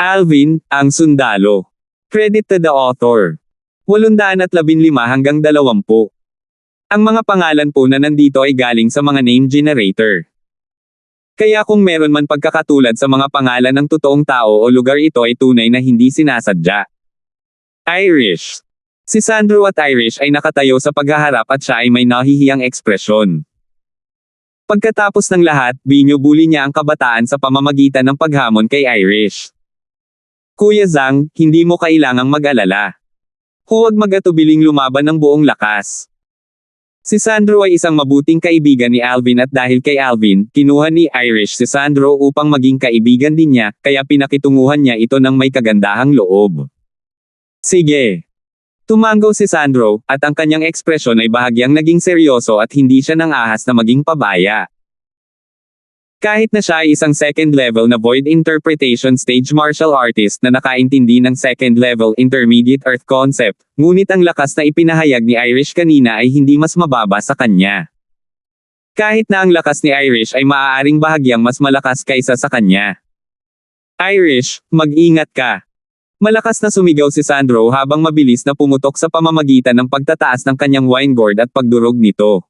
Alvin, ang sundalo. Credit to the author. 815 hanggang 20. Ang mga pangalan po na nandito ay galing sa mga name generator. Kaya kung meron man pagkakatulad sa mga pangalan ng totoong tao o lugar, ito ay tunay na hindi sinasadya. Irish. Si Sandro at Irish ay nakatayo sa paghaharap at siya ay may nahihiyang ekspresyon. Pagkatapos ng lahat, binubuli niya ang kabataan sa pamamagitan ng paghamon kay Irish. Kuya Zhang, hindi mo kailangang mag-alala. Huwag mag-atubiling lumaban ng buong lakas. Si Sandro ay isang mabuting kaibigan ni Alvin at dahil kay Alvin, kinuha ni Irish si Sandro upang maging kaibigan din niya, kaya pinakitunguhan niya ito ng may kagandahang loob. Sige. Tumango si Sandro, at ang kanyang ekspresyon ay bahagyang naging seryoso at hindi siya nang ahas na maging pabaya. Kahit na siya ay isang second-level na void interpretation stage martial artist na nakaintindi ng second-level intermediate earth concept, ngunit ang lakas na ipinahayag ni Irish kanina ay hindi mas mababa sa kanya. Kahit na ang lakas ni Irish ay maaaring bahagyang mas malakas kaysa sa kanya. Irish, mag-ingat ka. Malakas na sumigaw si Sandro habang mabilis na pumutok sa pamamagitan ng pagtataas ng kanyang wine gourd at pagdurog nito.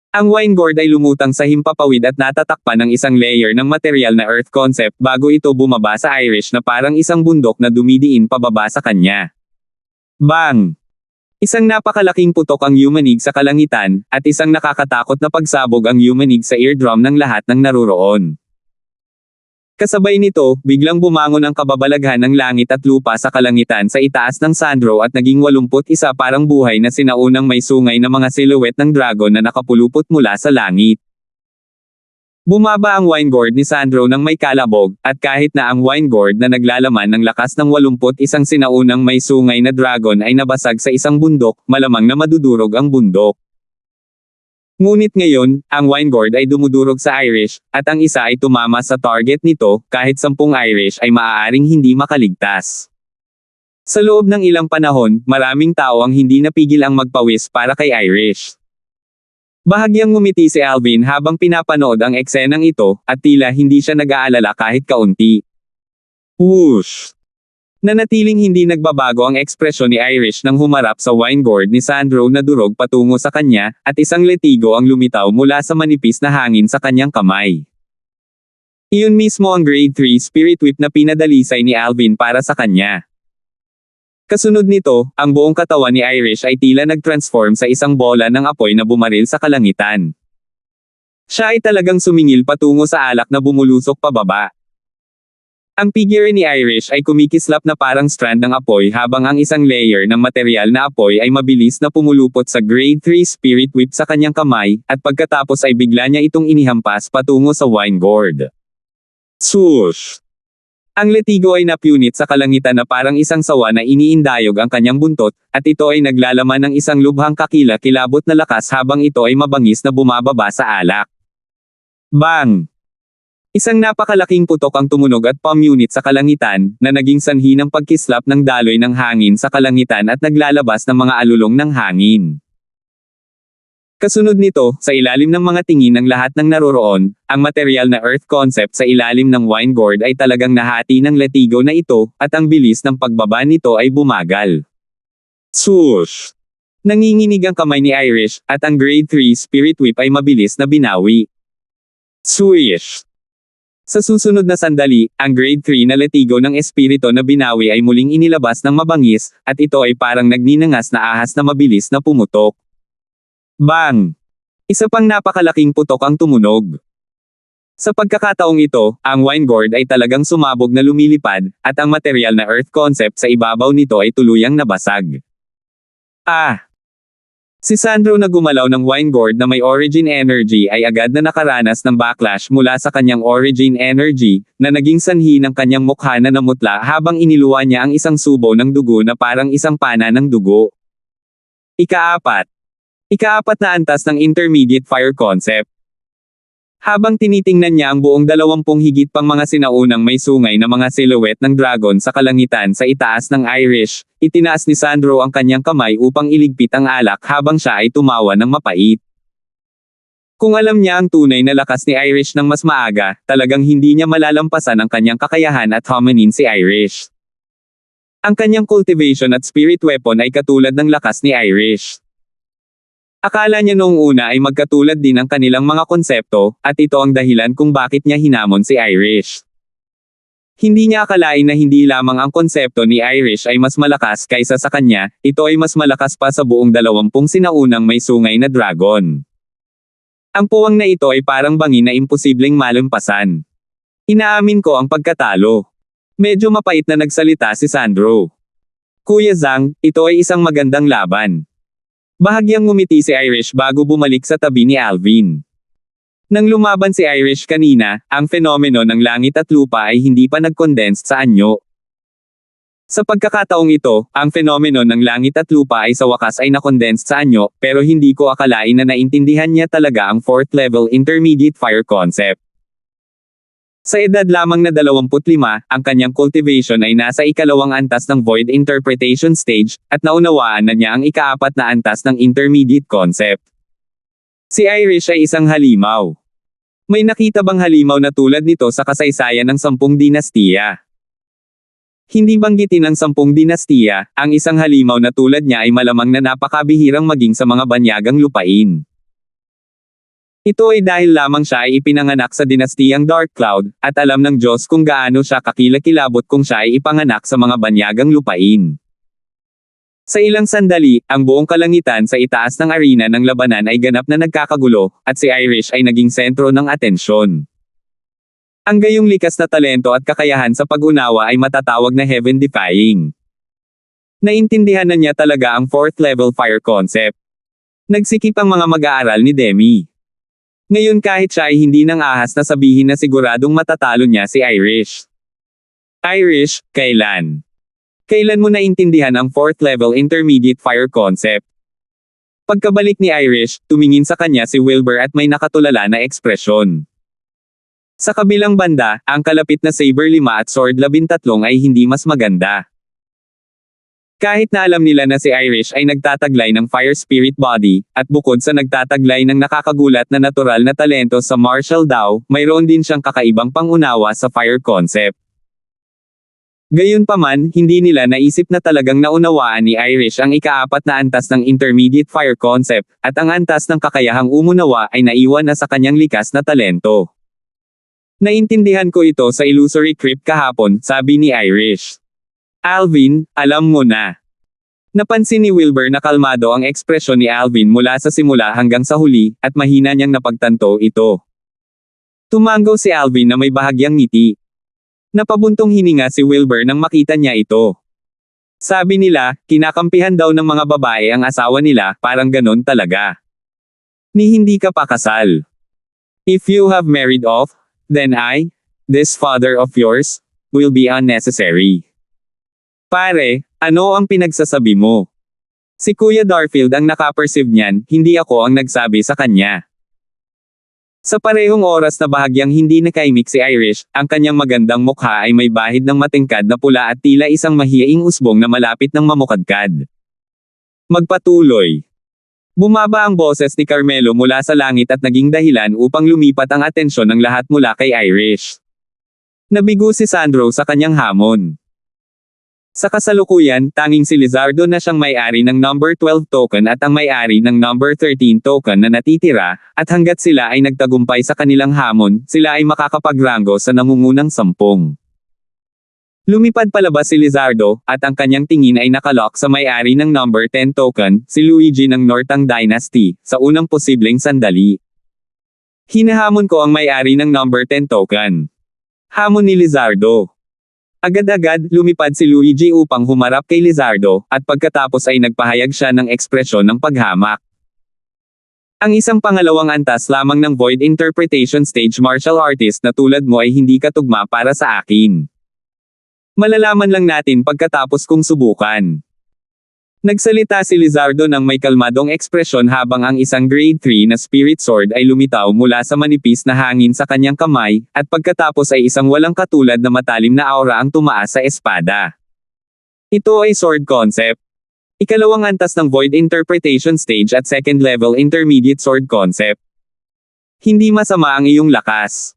Ang wine gourd ay lumutang sa himpapawid at natatakpan ng isang layer ng material na earth concept bago ito bumaba sa Irish na parang isang bundok na dumidiin pababa sa kanya. Bang! Isang napakalaking putok ang yumanig sa kalangitan, at isang nakakatakot na pagsabog ang yumanig sa eardrum ng lahat ng naruroon. Kasabay nito, biglang bumangon ang kababalaghan ng langit at lupa sa kalangitan sa itaas ng Sandro at naging 81 parang buhay na sinaunang may sungay na mga silhouette ng dragon na nakapulupot mula sa langit. Bumaba ang wine gourd ni Sandro ng may kalabog, at kahit na ang wine gourd na naglalaman ng lakas ng 81 sinaunang may sungay na dragon ay nabasag sa isang bundok, malamang na madudurog ang bundok. Ngunit ngayon, ang wine gourd ay dumudurog sa Irish, at ang isa ay tumama sa target nito, kahit 10 Irish ay maaaring hindi makaligtas. Sa loob ng ilang panahon, maraming tao ang hindi napigil ang magpawis para kay Irish. Bahagyang ngumiti si Alvin habang pinapanood ang eksenang ito, at tila hindi siya nag-aalala kahit kaunti. Whoosh! Nanatiling hindi nagbabago ang ekspresyon ni Irish nang humarap sa wine gourd ni Sandro na durog patungo sa kanya, at isang letigo ang lumitaw mula sa manipis na hangin sa kanyang kamay. Iyon mismo ang grade 3 spirit whip na pinadalisay ni Alvin para sa kanya. Kasunod nito, ang buong katawan ni Irish ay tila nag-transform sa isang bola ng apoy na bumaril sa kalangitan. Siya ay talagang sumingil patungo sa alak na bumulusok pababa. Ang figure ni Irish ay kumikislap na parang strand ng apoy habang ang isang layer ng material na apoy ay mabilis na pumulupot sa grade 3 spirit whip sa kanyang kamay, at pagkatapos ay bigla niya itong inihampas patungo sa wine gourd. Swoosh! Ang letigo ay napunit sa kalangitan na parang isang sawa na iniindayog ang kanyang buntot, at ito ay naglalaman ng isang lubhang kakila-kilabot na lakas habang ito ay mabangis na bumababa sa alak. Bang! Isang napakalaking putok ang tumunog at pamunit sa kalangitan, na naging sanhi ng pagkislap ng daloy ng hangin sa kalangitan at naglalabas ng mga alulong ng hangin. Kasunod nito, sa ilalim ng mga tingin ng lahat ng naroroon, ang material na earth concept sa ilalim ng wine gourd ay talagang nahati ng letigo na ito, at ang bilis ng pagbaba nito ay bumagal. Swoosh! Nanginginig ang kamay ni Irish, at ang grade 3 spirit whip ay mabilis na binawi. Swish! Sa susunod na sandali, ang grade 3 na letigo ng espirito na binawi ay muling inilabas ng mabangis, at ito ay parang nagninangas na ahas na mabilis na pumutok. Bang! Isa pang napakalaking putok ang tumunog. Sa pagkakataong ito, ang wine gourd ay talagang sumabog na lumilipad, at ang material na earth concept sa ibabaw nito ay tuluyang nabasag. Si Sandro na gumalaw ng wine gourd na may origin energy ay agad na nakaranas ng backlash mula sa kanyang origin energy, na naging sanhi ng kanyang mukha na namutla habang iniluwa niya ang isang subo ng dugo na parang isang pana ng dugo. Ika-4 na antas ng intermediate fire concept. Habang tinitingnan niya ang buong 20 higit pang mga sinaunang may sungay na mga silhouette ng dragon sa kalangitan sa itaas ng Irish, itinaas ni Sandro ang kanyang kamay upang iligpit ang alak habang siya ay tumawa ng mapait. Kung alam niya ang tunay na lakas ni Irish ng mas maaga, talagang hindi niya malalampasan ang kanyang kakayahan at homonin si Irish. Ang kanyang cultivation at spirit weapon ay katulad ng lakas ni Irish. Akala niya noong una ay magkatulad din ang kanilang mga konsepto, at ito ang dahilan kung bakit niya hinamon si Irish. Hindi niya akalain na hindi lamang ang konsepto ni Irish ay mas malakas kaysa sa kanya, ito ay mas malakas pa sa buong 20 sinaunang may sungay na dragon. Ang puwang na ito ay parang bangin na imposibleng malampasan. Inaamin ko ang pagkatalo. Medyo mapait na nagsalita si Sandro. Kuya Zhang, ito ay isang magandang laban. Bahagyang ngumiti si Irish bago bumalik sa tabi ni Alvin. Nang lumaban si Irish kanina, ang fenomeno ng langit at lupa ay hindi pa nag-condensed sa anyo. Sa pagkakataong ito, ang fenomeno ng langit at lupa ay sa wakas ay na-condensed sa anyo, pero hindi ko akalain na naintindihan niya talaga ang 4th level intermediate fire concept. Sa edad lamang na 25, ang kanyang cultivation ay nasa ikalawang antas ng void interpretation stage, at naunawaan na niya ang ikaapat na antas ng intermediate concept. Si Irish ay isang halimaw. May nakita bang halimaw na tulad nito sa kasaysayan ng 10 dinastiya? Hindi banggitin ng 10 dinastiya, ang isang halimaw na tulad niya ay malamang na napakabihirang maging sa mga banyagang lupain. Ito ay dahil lamang siya ay ipinanganak sa dinastiyang Dark Cloud, at alam ng Diyos kung gaano siya kakilakilabot kung siya ay ipanganak sa mga banyagang lupain. Sa ilang sandali, ang buong kalangitan sa itaas ng arena ng labanan ay ganap na nagkakagulo, at si Irish ay naging sentro ng atensyon. Ang gayong likas na talento at kakayahan sa pag-unawa ay matatawag na heaven-defying. Naintindihan na niya talaga ang 4th level fire concept. Nagsikip ang mga mag-aaral ni Demi. Ngayon kahit siya ay hindi nang ahas na sabihin na siguradong matatalo niya si Irish. Irish, kailan? Kailan mo naintindihan ang 4th level intermediate fire concept? Pagkabalik ni Irish, tumingin sa kanya si Wilbur at may nakatulala na ekspresyon. Sa kabilang banda, ang kalapit na Saber 5 at Sword 13 ay hindi mas maganda. Kahit na alam nila na si Irish ay nagtataglay ng Fire Spirit Body, at bukod sa nagtataglay ng nakakagulat na natural na talento sa martial Dao, mayroon din siyang kakaibang pangunawa sa fire concept. Gayunpaman, hindi nila naisip na talagang naunawaan ni Irish ang ikaapat na antas ng intermediate fire concept, at ang antas ng kakayahang umunawa ay naiwan na sa kanyang likas na talento. Naintindihan ko ito sa illusory crypt kahapon, sabi ni Irish. Alvin, alam mo na. Napansin ni Wilbur na kalmado ang ekspresyon ni Alvin mula sa simula hanggang sa huli, at mahina niyang napagtanto ito. Tumango si Alvin na may bahagyang ngiti. Napabuntong hininga si Wilbur nang makita niya ito. Sabi nila, kinakampihan daw ng mga babae ang asawa nila, parang ganon talaga. Ni hindi ka pa kasal. If you have married off, then this father of yours, will be unnecessary. Pare, ano ang pinagsasabi mo? Si Kuya Darfield ang nakaperceive niyan, hindi ako ang nagsabi sa kanya. Sa parehong oras na bahagyang hindi nakaimik si Irish, ang kanyang magandang mukha ay may bahid ng matingkad na pula at tila isang mahiyaing usbong na malapit ng mamukadkad. Magpatuloy. Bumaba ang boses ni Carmelo mula sa langit at naging dahilan upang lumipat ang atensyon ng lahat mula kay Irish. Nabigo si Sandro sa kanyang hamon. Sa kasalukuyan, tanging si Lizardo na siyang may-ari ng number 12 token at ang may-ari ng number 13 token na natitira, at hanggat sila ay nagtagumpay sa kanilang hamon, sila ay makakapagranggo sa nangungunang 10. Lumipad palabas si Lizardo, at ang kanyang tingin ay nakalock sa may-ari ng number 10 token, si Luigi ng Nortang Dynasty, sa unang posibleng sandali. Hinahamon ko ang may-ari ng number 10 token. Hamon ni Lizardo. Agad-agad, lumipad si Luigi upang humarap kay Lizardo, at pagkatapos ay nagpahayag siya ng ekspresyon ng paghamak. Ang isang pangalawang antas lamang ng Void Interpretation Stage martial artist na tulad mo ay hindi katugma para sa akin. Malalaman lang natin pagkatapos kong subukan. Nagsalita si Lizardo ng may kalmadong ekspresyon habang ang isang grade 3 na spirit sword ay lumitaw mula sa manipis na hangin sa kanyang kamay, at pagkatapos ay isang walang katulad na matalim na aura ang tumaas sa espada. Ito ay sword concept. Ikalawang antas ng Void Interpretation Stage at second level intermediate sword concept. Hindi masama ang iyong lakas.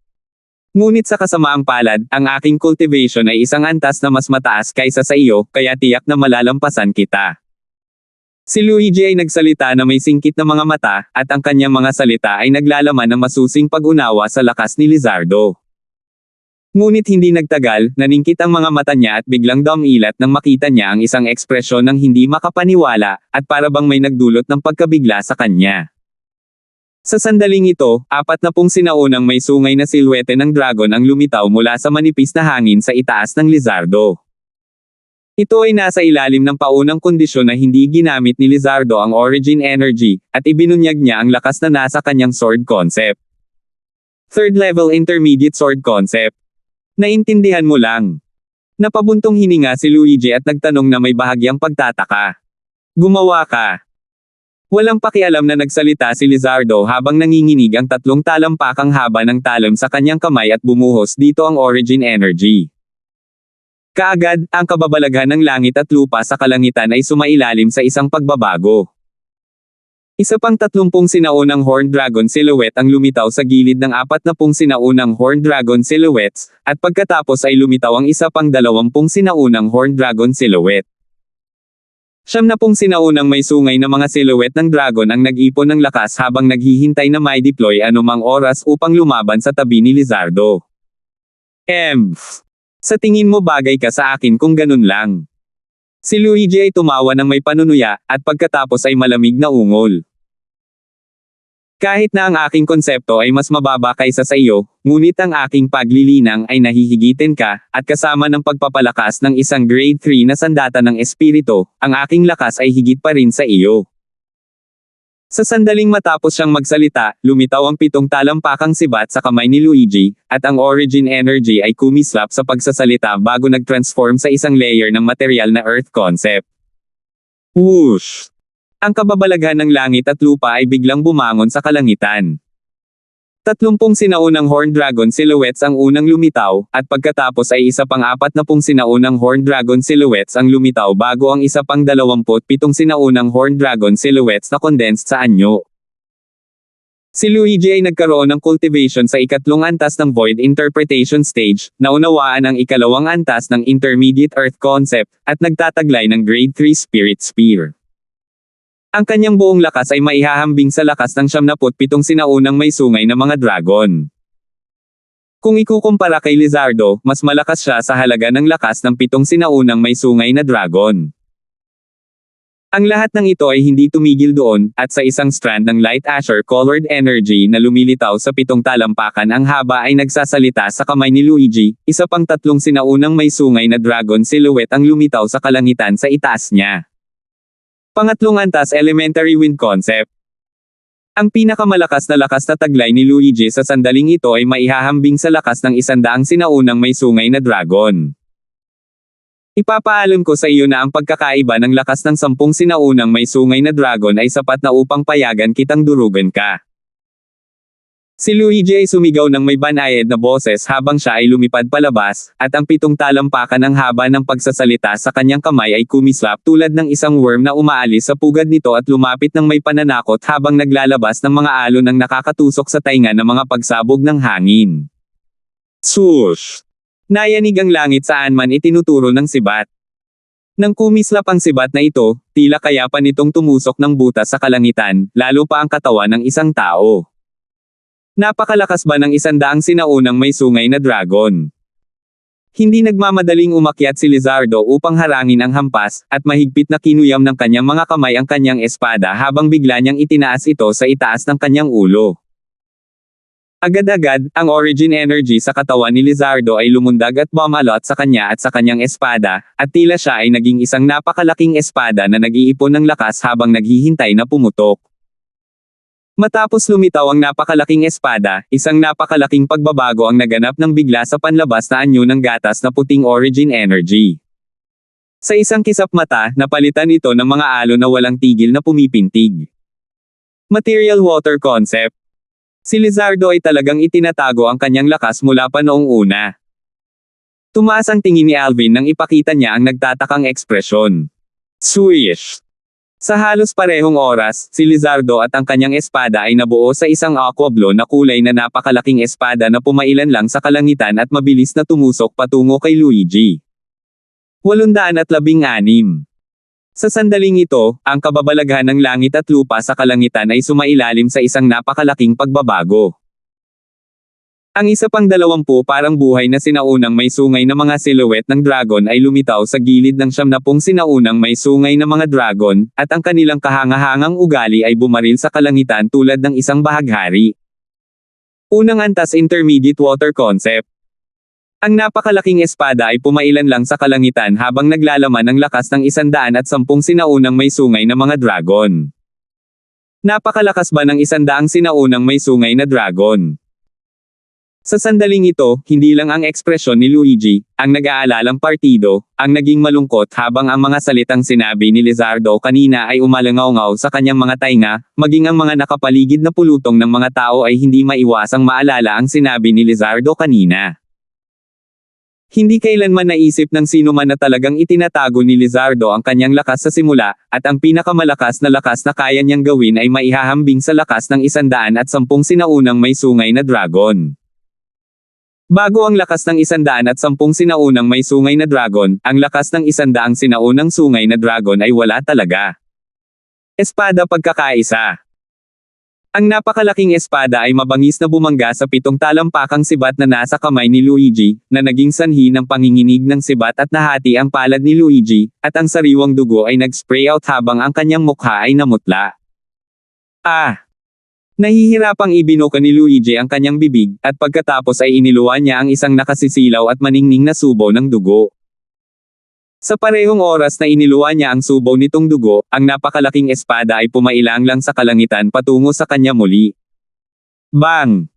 Ngunit sa kasamaang palad, ang aking cultivation ay isang antas na mas mataas kaysa sa iyo, kaya tiyak na malalampasan kita. Si Luigi ay nagsalita na may singkit na mga mata, at ang kanyang mga salita ay naglalaman ng masusing pag-unawa sa lakas ni Lizardo. Ngunit hindi nagtagal, naningkit ang mga mata niya at biglang dumilat nang makita niya ang isang ekspresyon ng hindi makapaniwala, at para bang may nagdulot ng pagkabigla sa kanya. Sa sandaling ito, 40 sinaunang may sungay na silhwete ng dragon ang lumitaw mula sa manipis na hangin sa itaas ng Lizardo. Ito ay nasa ilalim ng paunang kondisyon na hindi ginamit ni Lizardo ang origin energy, at ibinunyag niya ang lakas na nasa kanyang sword concept. Third level intermediate sword concept. Naintindihan mo lang. Napabuntong hininga si Luigi at nagtanong na may bahagyang pagtataka. Gumawa ka. Walang pakialam na nagsalita si Lizardo habang nanginginig ang 3 talampakang haba ng talim sa kanyang kamay at bumuhos dito ang origin energy. Kaagad, ang kababalaghan ng langit at lupa sa kalangitan ay sumailalim sa isang pagbabago. Isa pang 30 sinaunang horned dragon silhouette ang lumitaw sa gilid ng 40 sinaunang horned dragon silhouettes, at pagkatapos ay lumitaw ang isa pang 20 sinaunang horned dragon silhouette. 70 sinaunang may sungay na mga silhouette ng dragon ang nag-ipon ng lakas habang naghihintay na may deploy anumang oras upang lumaban sa tabi ni Lizardo. Sa tingin mo bagay ka sa akin kung ganun lang. Si Luigi ay tumawa ng may panunuya, at pagkatapos ay malamig na ungol. Kahit na ang aking konsepto ay mas mababa kaysa sa iyo, ngunit ang aking paglilinang ay nahihigitin ka, at kasama ng pagpapalakas ng isang grade 3 na sandata ng espiritu, ang aking lakas ay higit pa rin sa iyo. Sa sandaling matapos siyang magsalita, lumitaw ang 7 talampakang sibat sa kamay ni Luigi, at ang origin energy ay kumislap sa pagsasalita bago nag-transform sa isang layer ng material na earth concept. Whoosh! Ang kababalaghan ng langit at lupa ay biglang bumangon sa kalangitan. 30 sinaunang horned dragon silhouettes ang unang lumitaw, at pagkatapos ay isa pang 40 sinaunang horned dragon silhouettes ang lumitaw bago ang isa pang 27 sinaunang horned dragon silhouettes na condensed sa anyo. Si Luigi ay nagkaroon ng cultivation sa ikatlong antas ng Void Interpretation Stage, naunawaan ang ikalawang antas ng Intermediate Earth Concept, at nagtataglay ng Grade 3 Spirit Spear. Ang kanyang buong lakas ay maihahambing sa lakas ng 77 sinaunang may sungay na mga dragon. Kung ikukumpara kay Lizardo, mas malakas siya sa halaga ng lakas ng 7 sinaunang may sungay na dragon. Ang lahat ng ito ay hindi tumigil doon, at sa isang strand ng light azure-colored energy na lumilitaw sa 7 talampakan ang haba ay nagsasalita sa kamay ni Luigi, isa pang 3 sinaunang may sungay na dragon silhouette ang lumitaw sa kalangitan sa itaas niya. Pangatlong antas elementary wind concept. Ang pinakamalakas na lakas na taglay ni Luigi sa sandaling ito ay maihahambing sa lakas ng 100 sinaunang may sungay na dragon. Ipapaalam ko sa iyo na ang pagkakaiba ng lakas ng 10 sinaunang may sungay na dragon ay sapat na upang payagan kitang durugan ka. Si Luigi ay sumigaw ng may banayad na boses habang siya ay lumipad palabas, at ang 7 talampakan ng haba ng pagsasalita sa kanyang kamay ay kumislap tulad ng isang worm na umaalis sa pugad nito at lumapit ng may pananakot habang naglalabas ng mga alon ng nakakatusok sa tainga ng mga pagsabog ng hangin. Swoosh! Nayanig ang langit saan man itinuturo ng sibat. Nang kumislap ang sibat na ito, tila kaya pa nitong tumusok ng butas sa kalangitan, lalo pa ang katawan ng isang tao. Napakalakas ba ng 100 sinaunang may sungay na dragon? Hindi nagmamadaling umakyat si Lizardo upang harangin ang hampas, at mahigpit na kinuyam ng kanyang mga kamay ang kanyang espada habang bigla niyang itinaas ito sa itaas ng kanyang ulo. Agad-agad, ang origin energy sa katawan ni Lizardo ay lumundag at bumalot sa kanya at sa kanyang espada, at tila siya ay naging isang napakalaking espada na nag-iipon ng lakas habang naghihintay na pumutok. Matapos lumitaw ang napakalaking espada, isang napakalaking pagbabago ang naganap ng bigla sa panlabas na anyo ng gatas na puting origin energy. Sa isang kisap mata, napalitan ito ng mga alon na walang tigil na pumipintig. Material water concept. Si Lizardo ay talagang itinatago ang kanyang lakas mula pa noong una. Tumaas ang tingin ni Alvin nang ipakita niya ang nagtatakang ekspresyon. Swish! Sa halos parehong oras, si Lizardo at ang kanyang espada ay nabuo sa isang aquablo na kulay na napakalaking espada na pumailan lang sa kalangitan at mabilis na tumusok patungo kay Luigi. 816. Sa sandaling ito, ang kababalaghan ng langit at lupa sa kalangitan ay sumailalim sa isang napakalaking pagbabago. Ang isa pang 20 parang buhay na sinaunang may sungay na mga silhouette ng dragon ay lumitaw sa gilid ng 70 sinaunang may sungay na mga dragon, at ang kanilang kahangahangang ugali ay bumaril sa kalangitan tulad ng isang bahaghari. Unang antas intermediate water concept. Ang napakalaking espada ay pumailan lang sa kalangitan habang naglalaman ng lakas ng 110 sinaunang may sungay na mga dragon. Napakalakas ba ng 100 sinaunang may sungay na dragon? Sa sandaling ito, hindi lang ang ekspresyon ni Luigi, ang nag-aalalang partido, ang naging malungkot habang ang mga salitang sinabi ni Lizardo kanina ay umalangaw-ngaw sa kanyang mga tainga, maging ang mga nakapaligid na pulutong ng mga tao ay hindi maiwasang maalala ang sinabi ni Lizardo kanina. Hindi kailanman naisip ng sino man na talagang itinatago ni Lizardo ang kanyang lakas sa simula, at ang pinakamalakas na lakas na kaya niyang gawin ay maihahambing sa lakas ng 110 sinaunang may sungay na dragon. Bago ang lakas ng 110 sinaunang may sungay na dragon, ang lakas ng 100 sinaunang sungay na dragon ay wala talaga. Espada pagkakaisa. Ang napakalaking espada ay mabangis na bumangga sa 7 talampakang sibat na nasa kamay ni Luigi, na naging sanhi ng panginginig ng sibat at nahati ang palad ni Luigi, at ang sariwang dugo ay nag-spray out habang ang kanyang mukha ay namutla. Nahihirapang ibinuka ni Luigi ang kanyang bibig, at pagkatapos ay iniluwa niya ang isang nakasisilaw at maningning na subo ng dugo. Sa parehong oras na iniluwa niya ang subo nitong dugo, ang napakalaking espada ay pumailang lang sa kalangitan patungo sa kanya muli. Bang!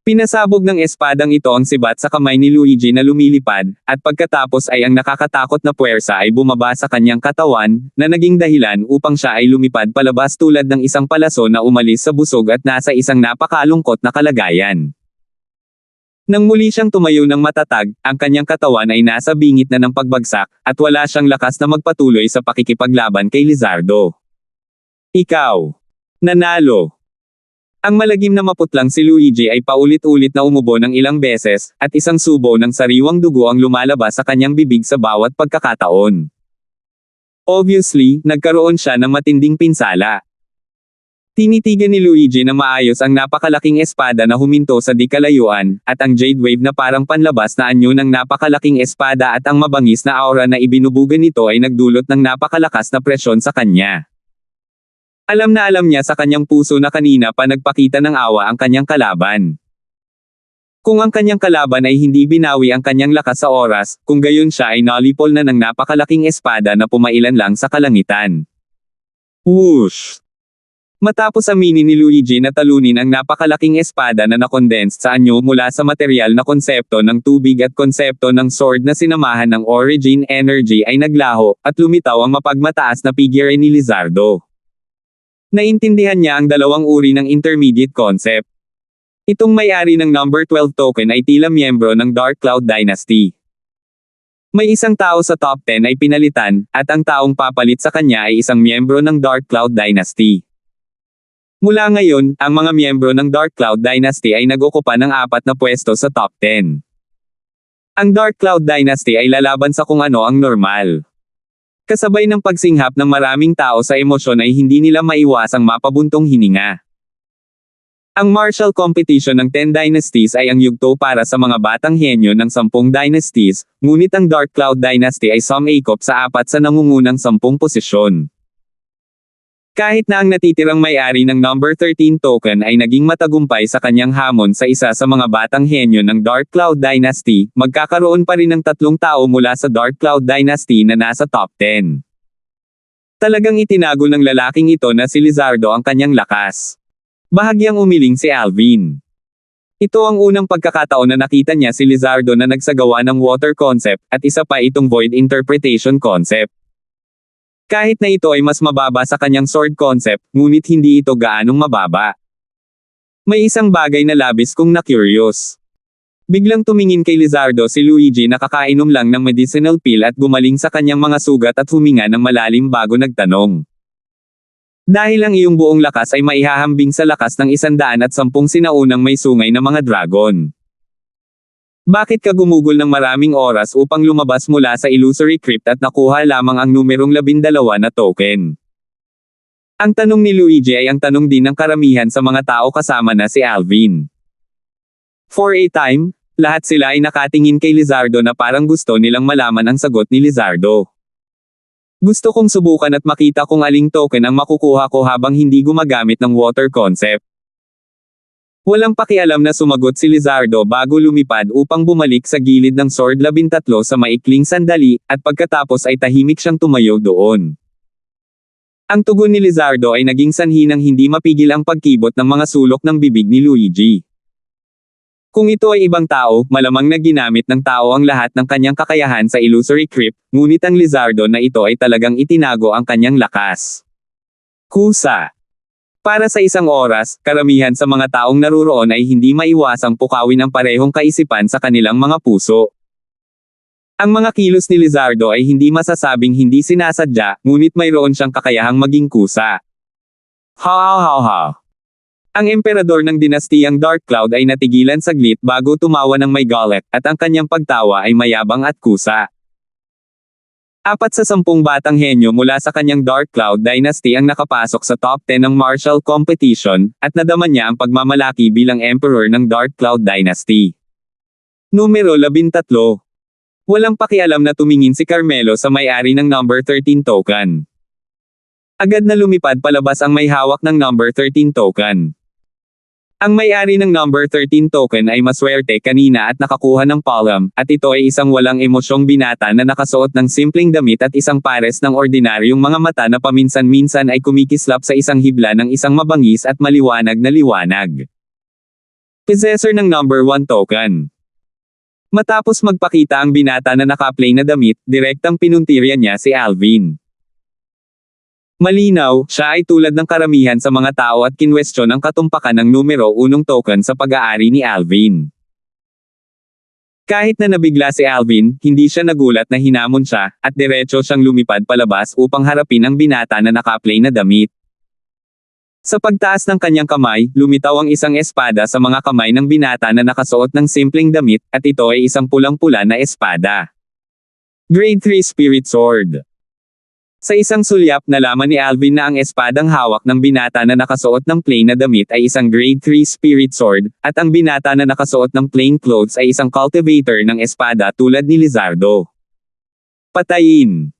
Pinasabog ng espadang ito ang sibat sa kamay ni Luigi na lumilipad, at pagkatapos ay ang nakakatakot na puwersa ay bumaba sa kanyang katawan, na naging dahilan upang siya ay lumipad palabas tulad ng isang palaso na umalis sa busog at nasa isang napakalungkot na kalagayan. Nang muli siyang tumayo ng matatag, ang kanyang katawan ay nasa bingit na ng pagbagsak, at wala siyang lakas na magpatuloy sa pakikipaglaban kay Lizardo. Ikaw. Nanalo. Ang malagim na maputlang si Luigi ay paulit-ulit na umubo ng ilang beses, at isang subo ng sariwang dugo ang lumalabas sa kanyang bibig sa bawat pagkakataon. Obviously, nagkaroon siya ng matinding pinsala. Tinitigan ni Luigi na maayos ang napakalaking espada na huminto sa di kalayuan, at ang jade wave na parang panlabas na anyo ng napakalaking espada at ang mabangis na aura na ibinubugan nito ay nagdulot ng napakalakas na presyon sa kanya. Alam na alam niya sa kanyang puso na kanina pa nagpakita ng awa ang kanyang kalaban. Kung ang kanyang kalaban ay hindi binawi ang kanyang lakas sa oras, kung gayon siya ay nalipol na ng napakalaking espada na pumailan lang sa kalangitan. Whoosh! Matapos aminin ni Luigi na talunin ang napakalaking espada na nakondensed sa anyo mula sa material na konsepto ng tubig at konsepto ng sword na sinamahan ng origin energy ay naglaho, at lumitaw ang mapagmataas na figure ni Lizardo. Naintindihan niya ang dalawang uri ng intermediate concept. Itong may-ari ng number 12 token ay tila miyembro ng Dark Cloud Dynasty. May isang tao sa top 10 ay pinalitan, at ang taong papalit sa kanya ay isang miyembro ng Dark Cloud Dynasty. Mula ngayon, ang mga miyembro ng Dark Cloud Dynasty ay nag-okupa ng 4 na pwesto sa top 10. Ang Dark Cloud Dynasty ay lalaban sa kung ano ang normal. Kasabay ng pagsinghap ng maraming tao sa emosyon ay hindi nila maiwasang mapabuntong hininga. Ang martial competition ng 10 dynasties ay ang yugto para sa mga batang henyo ng 10 dynasties, ngunit ang Dark Cloud Dynasty ay sumakop sa 4 sa nangungunang 10 posisyon. Kahit na ang natitirang may-ari ng number 13 token ay naging matagumpay sa kanyang hamon sa isa sa mga batang henyo ng Dark Cloud Dynasty, magkakaroon pa rin ng 3 tao mula sa Dark Cloud Dynasty na nasa top 10. Talagang itinago ng lalaking ito na si Lizardo ang kanyang lakas. Bahagyang umiling si Alvin. Ito ang unang pagkakataon na nakita niya si Lizardo na nagsagawa ng water concept, at isa pa itong void interpretation concept. Kahit na ito ay mas mababa sa kanyang sword concept, ngunit hindi ito gaanong mababa. May isang bagay na labis kong na-curious. Biglang tumingin kay Lizardo si Luigi na kakainom lang ng medicinal pill at gumaling sa kanyang mga sugat at huminga ng malalim bago nagtanong. Dahil ang iyong buong lakas ay maihahambing sa lakas ng 110 sinaunang may sungay na mga dragon. Bakit ka gumugol ng maraming oras upang lumabas mula sa illusory crypt at nakuha lamang ang numerong 12 na token? Ang tanong ni Luigi ay ang tanong din ng karamihan sa mga tao kasama na si Alvin. For a time, lahat sila ay nakatingin kay Lizardo na parang gusto nilang malaman ang sagot ni Lizardo. Gusto kong subukan at makita kung aling token ang makukuha ko habang hindi gumagamit ng water concept. Walang pakialam na sumagot si Lizardo bago lumipad upang bumalik sa gilid ng sword 13 sa maikling sandali, at pagkatapos ay tahimik siyang tumayo doon. Ang tugon ni Lizardo ay naging sanhi ng hindi mapigil ang pagkibot ng mga sulok ng bibig ni Luigi. Kung ito ay ibang tao, malamang na ginamit ng tao ang lahat ng kanyang kakayahan sa illusory crypt, ngunit ang Lizardo na ito ay talagang itinago ang kanyang lakas. Kusa. Para sa isang oras, karamihan sa mga taong naruroon ay hindi maiwasang pukawin ang parehong kaisipan sa kanilang mga puso. Ang mga kilos ni Lizardo ay hindi masasabing hindi sinasadya, ngunit mayroon siyang kakayahang maging kusa. Ha. Ang emperador ng dinastiyang Dark Cloud ay natigilan saglit bago tumawa ng may galit, at ang kanyang pagtawa ay mayabang at kusa. 4 sa 10 batang henyo mula sa kanyang Dark Cloud Dynasty ang nakapasok sa top 10 ng martial competition, at nadama niya ang pagmamalaki bilang emperor ng Dark Cloud Dynasty. Numero 13. Walang pakialam na tumingin si Carmelo sa may-ari ng number 13 token. Agad na lumipad palabas ang may hawak ng number 13 token. Ang may-ari ng number 13 token ay maswerte kanina at nakakuha ng palm, at ito ay isang walang emosyong binata na nakasuot ng simpleng damit at isang pares ng ordinaryong mga mata na paminsan-minsan ay kumikislap sa isang hibla ng isang mabangis at maliwanag na liwanag. Possessor ng number 1 token. Matapos magpakita ang binata na naka-play na damit, direktang pinuntirya niya si Alvin. Malinaw, siya ay tulad ng karamihan sa mga tao at kinwestiyon ang katumpakan ng numero 1 token sa pag-aari ni Alvin. Kahit na nabigla si Alvin, hindi siya nagulat na hinamon siya, at diretso siyang lumipad palabas upang harapin ang binata na naka-play na damit. Sa pagtaas ng kanyang kamay, lumitaw ang isang espada sa mga kamay ng binata na nakasuot ng simpleng damit, at ito ay isang pulang-pula na espada. Grade 3 Spirit Sword. Sa isang sulyap nalaman ni Alvin na ang espadang hawak ng binata na nakasuot ng plain na damit ay isang grade 3 spirit sword, at ang binata na nakasuot ng plain clothes ay isang cultivator ng espada tulad ni Lizardo. Patayin.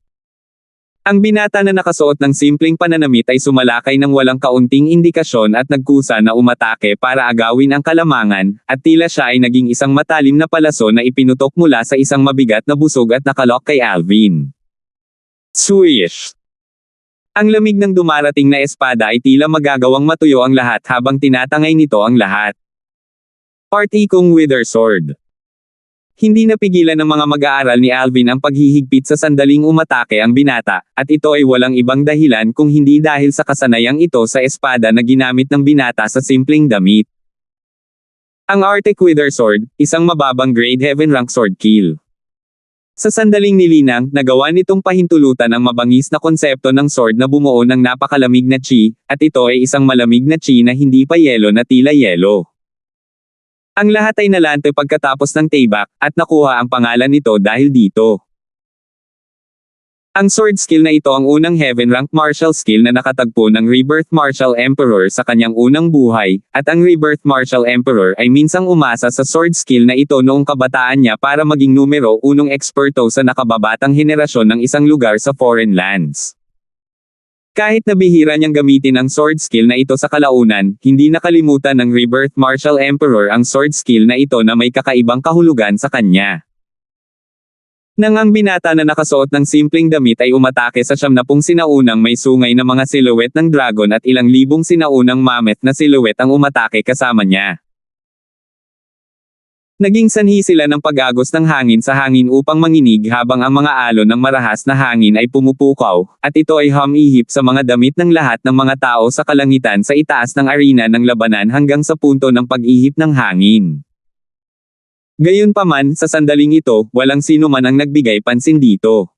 Ang binata na nakasuot ng simpleng pananamit ay sumalakay ng walang kaunting indikasyon at nagkusa na umatake para agawin ang kalamangan, at tila siya ay naging isang matalim na palaso na ipinutok mula sa isang mabigat na busog at nakalok kay Alvin. Swish! Ang lamig ng dumarating na espada ay tila magagawang matuyo ang lahat habang tinatangay nito ang lahat. Partikong Wither Sword. Hindi napigilan ng mga mag-aaral ni Alvin ang paghihigpit sa sandaling umatake ang binata, at ito ay walang ibang dahilan kung hindi dahil sa kasanayang ito sa espada na ginamit ng binata sa simpleng damit. Ang Arctic Wither Sword, isang mababang grade heaven rank sword kill. Sa sandaling nilinang, nagawa nitong pahintulutan ang mabangis na konsepto ng sword na bumuo ng napakalamig na chi, at ito ay isang malamig na chi na hindi pa yelo na tila yelo. Ang lahat ay nalante pagkatapos ng tayback, at nakuha ang pangalan nito dahil dito. Ang sword skill na ito ang unang heaven rank martial skill na nakatagpo ng Rebirth Martial Emperor sa kanyang unang buhay, at ang Rebirth Martial Emperor ay minsang umasa sa sword skill na ito noong kabataan niya para maging numero 1 eksperto sa nakababatang henerasyon ng isang lugar sa foreign lands. Kahit na bihira niyang gamitin ang sword skill na ito sa kalaunan, hindi nakalimutan ng Rebirth Martial Emperor ang sword skill na ito na may kakaibang kahulugan sa kanya. Nang ang binata na nakasuot ng simpleng damit ay umatake sa 70 sinaunang may sungay na mga silhouette ng dragon at ilang libong sinaunang mammoth na silhouette ang umatake kasama niya. Naging sanhi sila ng pag-agos ng hangin sa hangin upang manginig habang ang mga alon ng marahas na hangin ay pumupukaw, at ito ay humihip sa mga damit ng lahat ng mga tao sa kalangitan sa itaas ng arena ng labanan hanggang sa punto ng pag-ihip ng hangin. Gayunpaman, sa sandaling ito, walang sino man ang nagbigay pansin dito.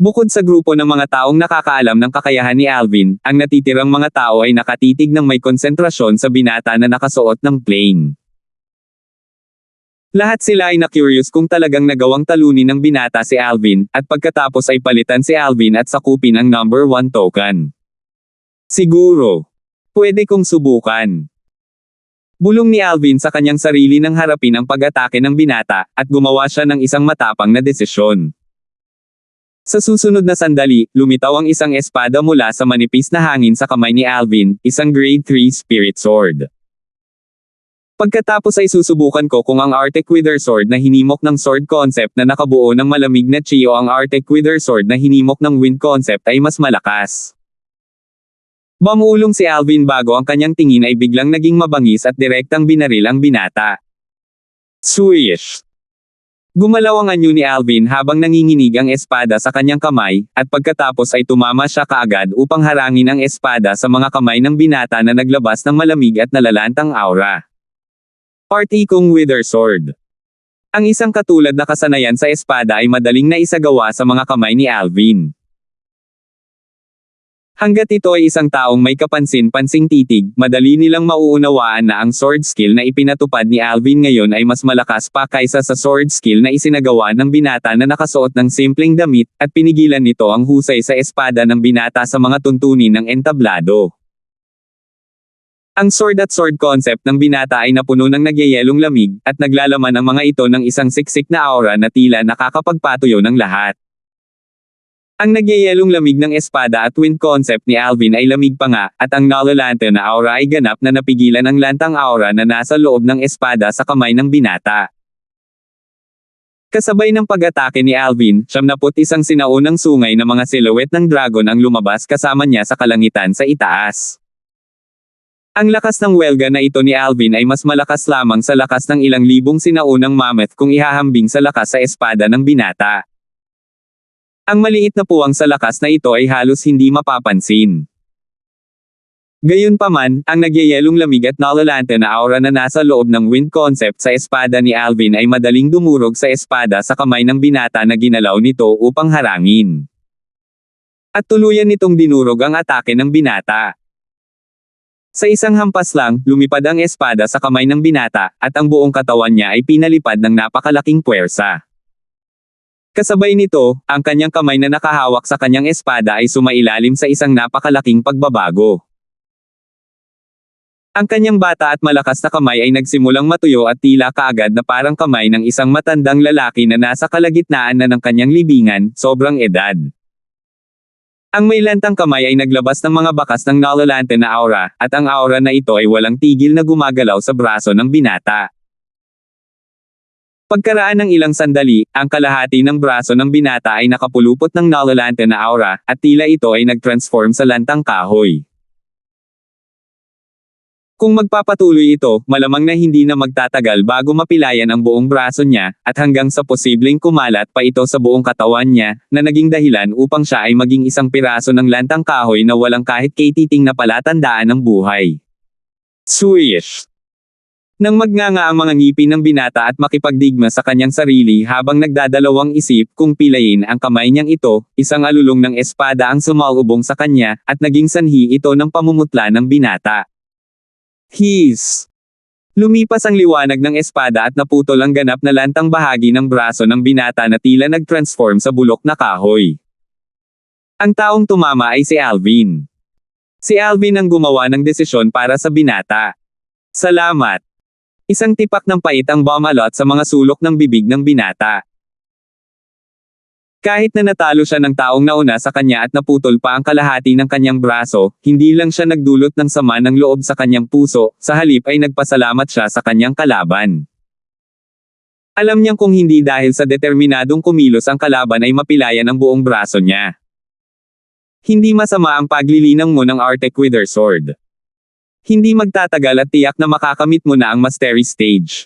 Bukod sa grupo ng mga taong nakakaalam ng kakayahan ni Alvin, ang natitirang mga tao ay nakatitig ng may konsentrasyon sa binata na nakasuot ng plain. Lahat sila ay na-curious kung talagang nagawang talunin ng binata si Alvin, at pagkatapos ay palitan si Alvin at sakupin ang number 1 token. Siguro. Pwede kong subukan. Bulong ni Alvin sa kanyang sarili nang harapin ang pag-atake ng binata, at gumawa siya ng isang matapang na desisyon. Sa susunod na sandali, lumitaw ang isang espada mula sa manipis na hangin sa kamay ni Alvin, isang grade 3 spirit sword. Pagkatapos ay susubukan ko kung ang Arctic Wither Sword na hinimok ng sword concept na nakabuo ng malamig na chi o ang Arctic Wither Sword na hinimok ng wind concept ay mas malakas. Bumulong si Alvin bago ang kanyang tingin ay biglang naging mabangis at direktang binaril ang binata. Swish! Gumalaw ang anyo ni Alvin habang nanginginig ang espada sa kanyang kamay, at pagkatapos ay tumama siya kaagad upang harangin ang espada sa mga kamay ng binata na naglabas ng malamig at nalalantang aura. Arctic Wither Sword. Ang isang katulad na kasanayan sa espada ay madaling naisagawa sa mga kamay ni Alvin. Hanggat ito ay isang taong may kapansin-pansing titig, madali nilang mauunawaan na ang sword skill na ipinatupad ni Alvin ngayon ay mas malakas pa kaysa sa sword skill na isinagawa ng binata na nakasuot ng simpleng damit, at pinigilan nito ang husay sa espada ng binata sa mga tuntunin ng entablado. Ang sword at sword concept ng binata ay napuno ng nagyayelong lamig, at naglalaman ang mga ito ng isang siksik na aura na tila nakakapagpatuyo ng lahat. Ang nagyayelong lamig ng espada at wind concept ni Alvin ay lamig pa nga, at ang nalalante na aura ay ganap na napigilan ang lantang aura na nasa loob ng espada sa kamay ng binata. Kasabay ng pag-atake ni Alvin, 71 sinaunang sungay na mga silhouette ng dragon ang lumabas kasama niya sa kalangitan sa itaas. Ang lakas ng welga na ito ni Alvin ay mas malakas lamang sa lakas ng ilang libong sinaunang mammoth kung ihahambing sa lakas sa espada ng binata. Ang maliit na puwang sa lakas na ito ay halos hindi mapapansin. Gayunpaman, ang nagyayelong lamig at nalalante na aura na nasa loob ng wind concept sa espada ni Alvin ay madaling dumurog sa espada sa kamay ng binata na ginalaw nito upang harangin. At tuluyan nitong dinurog ang atake ng binata. Sa isang hampas lang, lumipad ang espada sa kamay ng binata, at ang buong katawan niya ay pinalipad ng napakalaking puwersa. Kasabay nito, ang kanyang kamay na nakahawak sa kanyang espada ay sumailalim sa isang napakalaking pagbabago. Ang kanyang bata at malakas na kamay ay nagsimulang matuyo at tila kaagad na parang kamay ng isang matandang lalaki na nasa kalagitnaan na ng kanyang libingan, sobrang edad. Ang may lantang kamay ay naglabas ng mga bakas ng nalalante na aura, at ang aura na ito ay walang tigil na gumagalaw sa braso ng binata. Pagkaraan ng ilang sandali, ang kalahati ng braso ng binata ay nakapulupot ng nalalante na aura, at tila ito ay nag-transform sa lantang kahoy. Kung magpapatuloy ito, malamang na hindi na magtatagal bago mapilayan ang buong braso niya, at hanggang sa posibleng kumalat pa ito sa buong katawan niya, na naging dahilan upang siya ay maging isang piraso ng lantang kahoy na walang kahit katiting na palatandaan ng buhay. Swish! Nang magnganga ang mga ngipin ng binata at makipagdigma sa kanyang sarili habang nagdadalawang isip kung pilayin ang kamay niyang ito, isang alulong ng espada ang sumalubong sa kanya, at naging sanhi ito ng pamumutla ng binata. Hiss! Lumipas ang liwanag ng espada at naputol ang ganap na lantang bahagi ng braso ng binata na tila nag-transform sa bulok na kahoy. Ang taong tumama ay si Alvin. Si Alvin ang gumawa ng desisyon para sa binata. Salamat! Isang tipak ng pait ang bumalot sa mga sulok ng bibig ng binata. Kahit na natalo siya ng taong nauna sa kanya at naputol pa ang kalahati ng kanyang braso, hindi lang siya nagdulot ng sama ng loob sa kanyang puso, sa halip ay nagpasalamat siya sa kanyang kalaban. Alam niyang kung hindi dahil sa determinadong kumilos ang kalaban ay mapilayan ang buong braso niya. Hindi masama ang paglilinang mo ng Arctic Wither Sword. Hindi magtatagal at tiyak na makakamit mo na ang mastery stage.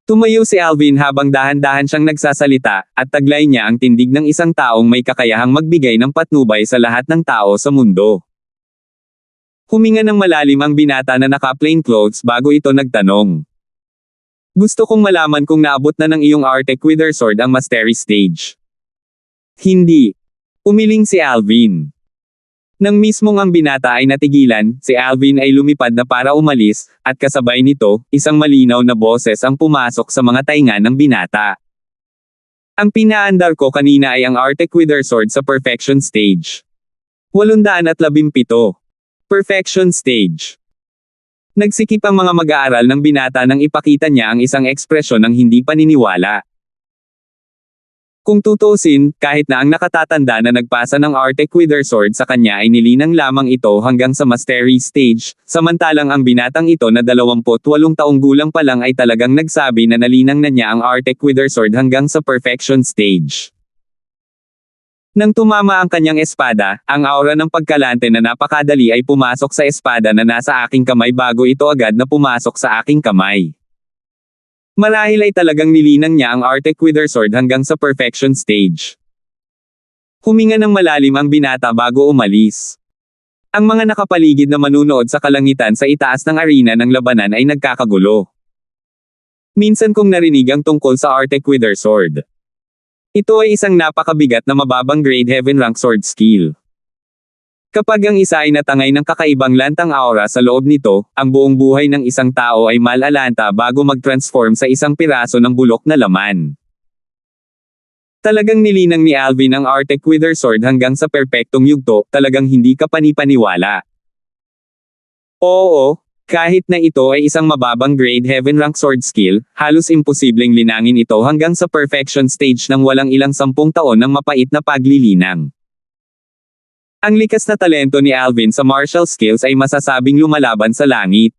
Tumayo si Alvin habang dahan-dahan siyang nagsasalita, at taglay niya ang tindig ng isang taong may kakayahang magbigay ng patnubay sa lahat ng tao sa mundo. Huminga ng malalim ang binata na naka-plain clothes bago ito nagtanong. Gusto kong malaman kung naabot na ng iyong Arctic Wither Sword ang mastery stage. Hindi. Umiling si Alvin. Nang mismong ang binata ay natigilan, si Alvin ay lumipad na para umalis, at kasabay nito, isang malinaw na boses ang pumasok sa mga tainga ng binata. Ang pinaandar ko kanina ay ang Arctic Wither Sword sa Perfection Stage. 817. Perfection Stage. Nagsikip ang mga mag-aaral ng binata nang ipakita niya ang isang ekspresyon ng hindi paniniwala. Kung tutuusin, kahit na ang nakatatanda na nagpasa ng Arctic Wither Sword sa kanya ay nilinang lamang ito hanggang sa Mastery Stage, samantalang ang binatang ito na 28 taong gulang pa lang ay talagang nagsabi na nalinang na niya ang Arctic Wither Sword hanggang sa Perfection Stage. Nang tumama ang kanyang espada, ang aura ng pagkalante na napakadali ay pumasok sa espada na nasa aking kamay bago ito agad na pumasok sa aking kamay. Marahil ay talagang nilinang niya ang Arctic Wither Sword hanggang sa Perfection Stage. Huminga ng malalim ang binata bago umalis. Ang mga nakapaligid na manunood sa kalangitan sa itaas ng arena ng labanan ay nagkakagulo. Minsan kong narinig ang tungkol sa Arctic Wither Sword. Ito ay isang napakabigat na mababang grade heaven rank sword skill. Kapag ang isa ay natangay ng kakaibang lantang aura sa loob nito, ang buong buhay ng isang tao ay malalanta bago mag-transform sa isang piraso ng bulok na laman. Talagang nilinang ni Alvin ang Arctic Wither Sword hanggang sa perpektong yugto, talagang hindi ka panipaniwala. Oo, kahit na ito ay isang mababang grade heaven rank sword skill, halos imposibleng linangin ito hanggang sa perfection stage ng walang ilang 10 taon ng mapait na paglilinang. Ang likas na talento ni Alvin sa martial skills ay masasabing lumalaban sa langit.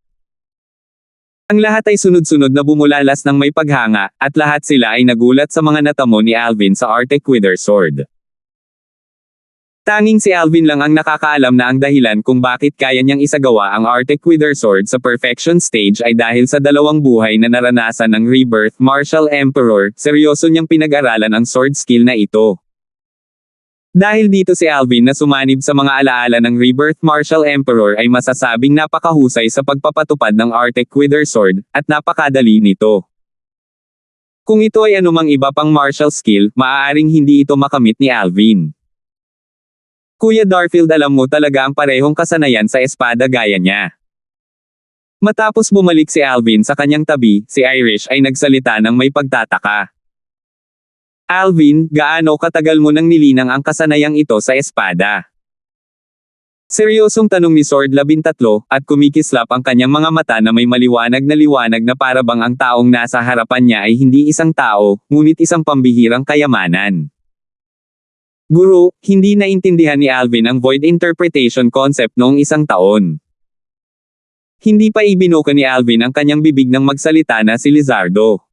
Ang lahat ay sunod-sunod na bumulalas ng may paghanga, at lahat sila ay nagulat sa mga natamo ni Alvin sa Arctic Wither Sword. Tanging si Alvin lang ang nakakaalam na ang dahilan kung bakit kaya niyang isagawa ang Arctic Wither Sword sa perfection stage ay dahil sa 2 buhay na naranasan ng Rebirth Martial Emperor, seryoso niyang pinag-aralan ang sword skill na ito. Dahil dito si Alvin na sumanib sa mga alaala ng Rebirth Martial Emperor ay masasabing napakahusay sa pagpapatupad ng Arctic Wither Sword, at napakadali nito. Kung ito ay anumang iba pang martial skill, maaaring hindi ito makamit ni Alvin. Kuya Darfield, alam mo talaga ang parehong kasanayan sa espada gaya niya. Matapos bumalik si Alvin sa kanyang tabi, si Irish ay nagsalita ng may pagtataka. Alvin, gaano katagal mo nang nilinang ang kasanayang ito sa espada? Seryosong tanong ni Sword 13, at kumikislap ang kanyang mga mata na may maliwanag na para bang ang taong nasa harapan niya ay hindi isang tao, ngunit isang pambihirang kayamanan. Guro, hindi naintindihan ni Alvin ang void interpretation concept noong 1 taon. Hindi pa ibinuka ni Alvin ang kanyang bibig nang magsalita na si Lizardo.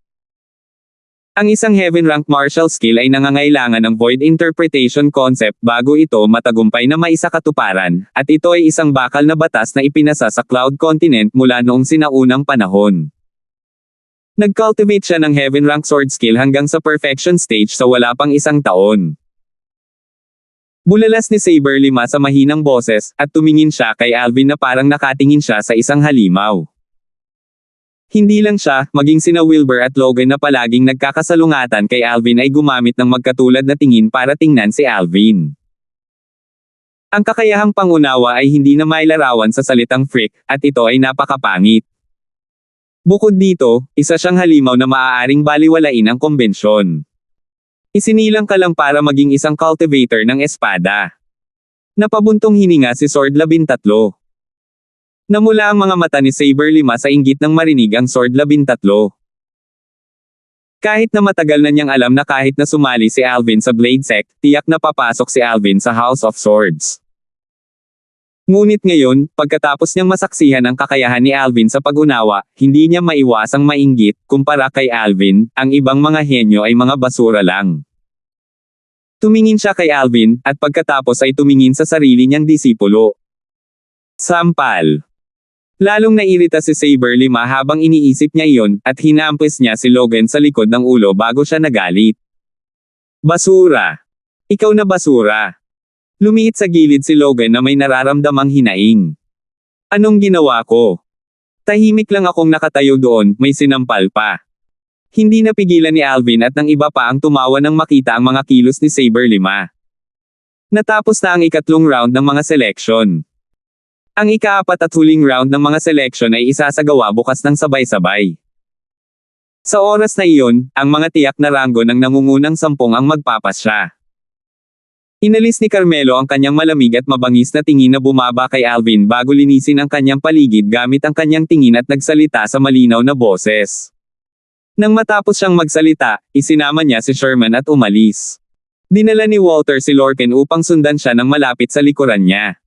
Ang isang heaven rank martial skill ay nangangailangan ng void interpretation concept bago ito matagumpay na maisakatuparan, at ito ay isang bakal na batas na ipinasa sa Cloud Continent mula noong sinaunang panahon. Nag-cultivate siya ng heaven rank sword skill hanggang sa perfection stage sa wala pang 1 taon. Bulalas ni Saber 5 sa mahinang boses, at tumingin siya kay Alvin na parang nakatingin siya sa isang halimaw. Hindi lang siya, maging sina Wilbur at Logan na palaging nagkakasalungatan kay Alvin ay gumamit ng magkatulad na tingin para tingnan si Alvin. Ang kakayahang pangunawa ay hindi na mailarawan sa salitang freak, at ito ay napakapangit. Bukod dito, isa siyang halimaw na maaaring baliwalain ang kombensyon. Isinilang ka lang para maging isang cultivator ng espada. Napabuntong hininga si Sword 13. Namula ang mga mata ni Saber 5 sa inggit nang marinig ang Sword 13. Kahit na matagal na niyang alam na kahit na sumali si Alvin sa Blade Sect, tiyak na papasok si Alvin sa House of Swords. Ngunit ngayon, pagkatapos niyang masaksihan ang kakayahan ni Alvin sa pag-unawa, hindi niya maiwasang mainggit, kumpara kay Alvin, ang ibang mga henyo ay mga basura lang. Tumingin siya kay Alvin, at pagkatapos ay tumingin sa sarili niyang disipulo. Sampal. Lalong nairita si Saber 5 habang iniisip niya iyon, at hinampis niya si Logan sa likod ng ulo bago siya nagalit. Basura. Ikaw na basura. Lumiit sa gilid si Logan na may nararamdamang hinaing. Anong ginawa ko? Tahimik lang akong nakatayo doon, may sinampal pa. Hindi napigilan ni Alvin at ng iba pa ang tumawa nang makita ang mga kilos ni Saber 5. Natapos na ang ikatlong round ng mga selection. Ang ikaapat at huling round ng mga selection ay isasagawa bukas ng sabay-sabay. Sa oras na iyon, ang mga tiyak na ranggo ng nangungunang 10 ang magpapasya. Inalis ni Carmelo ang kanyang malamig at mabangis na tingin na bumaba kay Alvin bago linisin ang kanyang paligid gamit ang kanyang tingin at nagsalita sa malinaw na boses. Nang matapos siyang magsalita, isinama niya si Sherman at umalis. Dinala ni Walter si Lorcan upang sundan siya ng malapit sa likuran niya.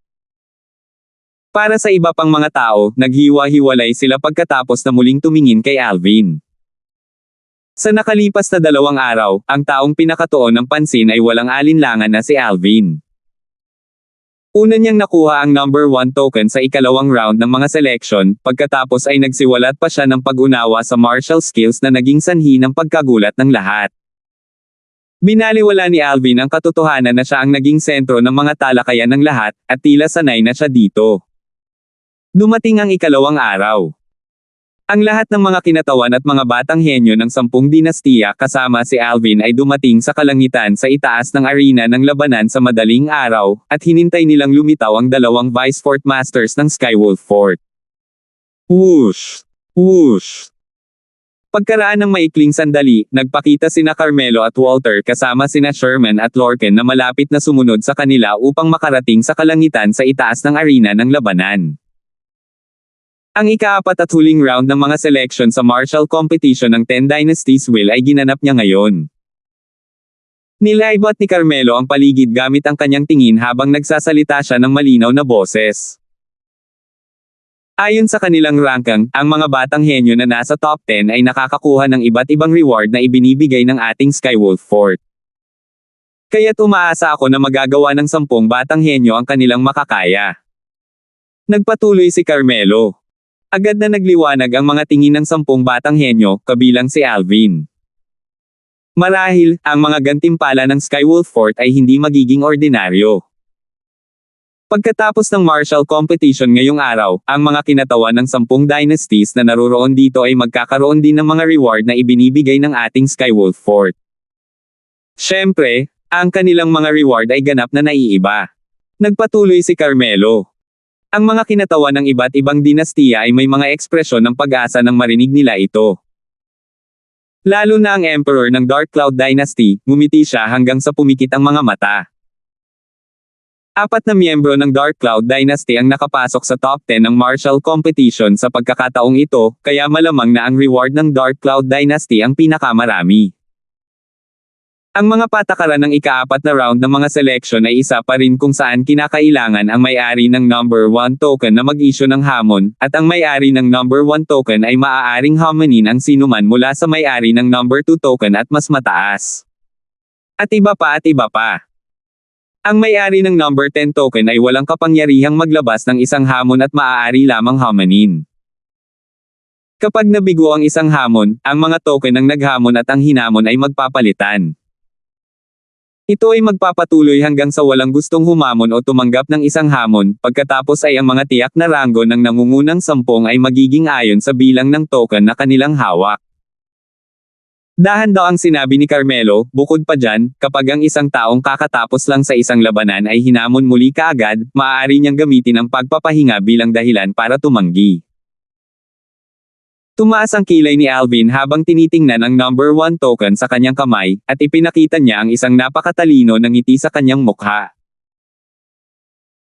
Para sa iba pang mga tao, naghiwa-hiwalay sila pagkatapos na muling tumingin kay Alvin. Sa nakalipas na 2 araw, ang taong pinakatuon ng pansin ay walang alinlangan na si Alvin. Una niyang nakuha ang number 1 token sa ikalawang round ng mga selection, pagkatapos ay nagsiwalat pa siya ng pag-unawa sa martial skills na naging sanhi ng pagkagulat ng lahat. Binaliwala ni Alvin ang katotohanan na siya ang naging sentro ng mga talakayan ng lahat, at tila sanay na siya dito. Dumating ang ikalawang araw. Ang lahat ng mga kinatawan at mga batang henyo ng 10 dinastiya kasama si Alvin ay dumating sa kalangitan sa itaas ng arena ng labanan sa madaling araw, at hinintay nilang lumitaw ang 2 Vice Fort Masters ng Skywolf Fort. Whoosh! Whoosh! Pagkaraan ng maikling sandali, nagpakita sina Carmelo at Walter kasama sina Sherman at Lorcan na malapit na sumunod sa kanila upang makarating sa kalangitan sa itaas ng arena ng labanan. Ang ikaapat at huling round ng mga selection sa martial competition ng 10 Dynasties Will ay ginanap niya ngayon. Nilaybot ni Carmelo ang paligid gamit ang kanyang tingin habang nagsasalita siya ng malinaw na boses. Ayon sa kanilang ranking, ang mga batang henyo na nasa top 10 ay nakakakuha ng iba't ibang reward na ibinibigay ng ating Skywolf Fort. Kaya't umaasa ako na magagawa ng 10 batang henyo ang kanilang makakaya. Nagpatuloy si Carmelo. Agad na nagliwanag ang mga tingin ng 10 batang henyo, kabilang si Alvin. Marahil, ang mga gantimpala ng Skywolf Fort ay hindi magiging ordinaryo. Pagkatapos ng martial competition ngayong araw, ang mga kinatawan ng 10 dynasties na naroon dito ay magkakaroon din ng mga reward na ibinibigay ng ating Skywolf Fort. Siyempre, ang kanilang mga reward ay ganap na naiiba. Nagpatuloy si Carmelo. Ang mga kinatawan ng iba't ibang dinastiya ay may mga ekspresyon ng pag-asa nang marinig nila ito. Lalo na ang Emperor ng Dark Cloud Dynasty, ngumiti siya hanggang sa pumikit ang mga mata. 4 na miyembro ng Dark Cloud Dynasty ang nakapasok sa top 10 ng martial competition sa pagkakataong ito, kaya malamang na ang reward ng Dark Cloud Dynasty ang pinakamarami. Ang mga patakaran ng ikaapat na round ng mga selection ay isa pa rin kung saan kinakailangan ang may-ari ng number 1 token na mag-issue ng hamon, at ang may-ari ng number 1 token ay maaaring hamonin ang sinuman mula sa may-ari ng number 2 token at mas mataas. At iba pa at iba pa. Ang may-ari ng number 10 token ay walang kapangyarihang maglabas ng isang hamon at maaari lamang hamonin. Kapag nabigo ang isang hamon, ang mga token ng naghamon at ang hinamon ay magpapalitan. Ito ay magpapatuloy hanggang sa walang gustong humamon o tumanggap ng isang hamon, pagkatapos ay ang mga tiyak na ranggo ng nangungunang 10 ay magiging ayon sa bilang ng token na kanilang hawak. Dahan daw ang sinabi ni Carmelo, bukod pa dyan, kapag ang isang taong kakatapos lang sa isang labanan ay hinamon muli kaagad, maaari niyang gamitin ang pagpapahinga bilang dahilan para tumanggi. Tumaas ang kilay ni Alvin habang tinitingnan ang number 1 token sa kanyang kamay, at ipinakita niya ang isang napakatalino na ngiti sa kanyang mukha.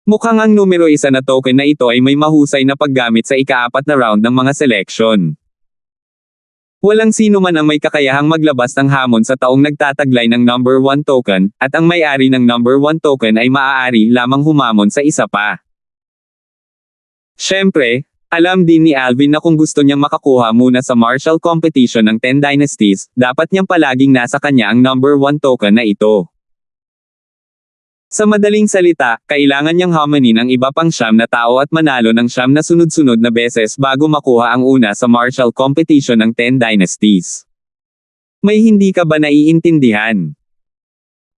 Mukhang ang numero 1 na token na ito ay may mahusay na paggamit sa ikaapat na round ng mga selection. Walang sino man ang may kakayahang maglabas ng hamon sa taong nagtataglay ng number 1 token, at ang may-ari ng number 1 token ay maaari lamang humamon sa isa pa. Siyempre, alam din ni Alvin na kung gusto niyang makakuha muna sa martial competition ng 10 dynasties, dapat niyang palaging nasa kanya ang number 1 token na ito. Sa madaling salita, kailangan niyang hamonin ang iba pang 9 na tao at manalo ng 9 na sunod-sunod na beses bago makuha ang una sa martial competition ng 10 dynasties. May hindi ka ba naiintindihan?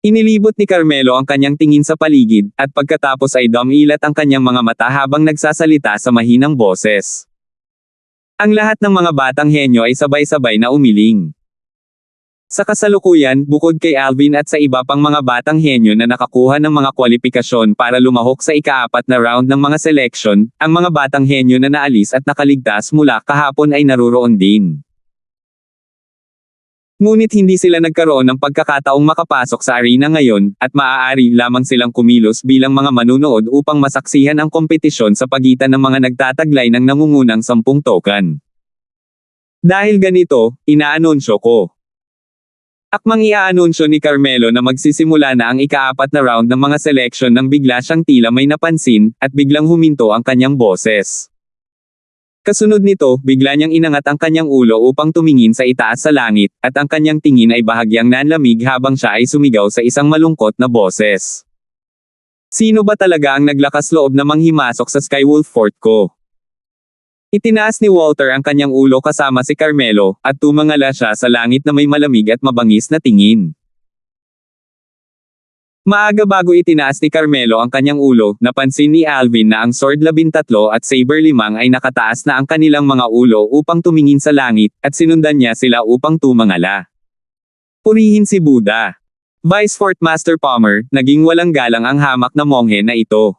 Inilibot ni Carmelo ang kanyang tingin sa paligid, at pagkatapos ay dumilat ang kanyang mga mata habang nagsasalita sa mahinang boses. Ang lahat ng mga batang henyo ay sabay-sabay na umiling. Sa kasalukuyan, bukod kay Alvin at sa iba pang mga batang henyo na nakakuha ng mga kwalipikasyon para lumahok sa ika-4 na round ng mga selection, ang mga batang henyo na naalis at nakaligtas mula kahapon ay naruroon din. Ngunit hindi sila nagkaroon ng pagkakataong makapasok sa arena ngayon, at maaari lamang silang kumilos bilang mga manunood upang masaksihan ang kompetisyon sa pagitan ng mga nagtataglay ng nangungunang 10 token. Dahil ganito, inaanunsyo ko. Akmang iaanunsyo ni Carmelo na magsisimula na ang ika-4 na round ng mga selection nang bigla siyang tila may napansin, at biglang huminto ang kanyang boses. Kasunod nito, bigla niyang inangat ang kanyang ulo upang tumingin sa itaas sa langit, at ang kanyang tingin ay bahagyang nanlamig habang siya ay sumigaw sa isang malungkot na boses. Sino ba talaga ang naglakas loob na manghimasok sa Skywolf Fort ko? Itinaas ni Walter ang kanyang ulo kasama si Carmelo, at tumangala siya sa langit na may malamig at mabangis na tingin. Maaga bago itinaas ni Carmelo ang kanyang ulo, napansin ni Alvin na ang Sword 13 at Saber 5 ay nakataas na ang kanilang mga ulo upang tumingin sa langit, at sinundan niya sila upang tumangala. Purihin si Buddha. Vice Fort Master Palmer, naging walang galang ang hamak na monghe na ito.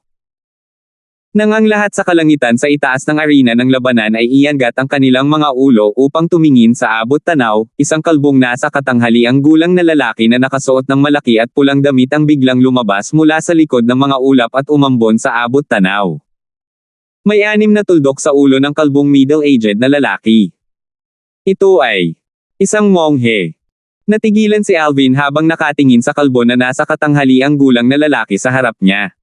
Nang ang lahat sa kalangitan sa itaas ng arena ng labanan ay iangat ang kanilang mga ulo upang tumingin sa abot tanaw, isang kalbong nasa katanghaliang gulang na lalaki na nakasuot ng malaki at pulang damit ang biglang lumabas mula sa likod ng mga ulap at umambon sa abot tanaw. May 6 na tuldok sa ulo ng kalbong middle-aged na lalaki. Ito ay isang monghe. Natigilan si Alvin habang nakatingin sa kalbo na nasa katanghaliang gulang na lalaki sa harap niya.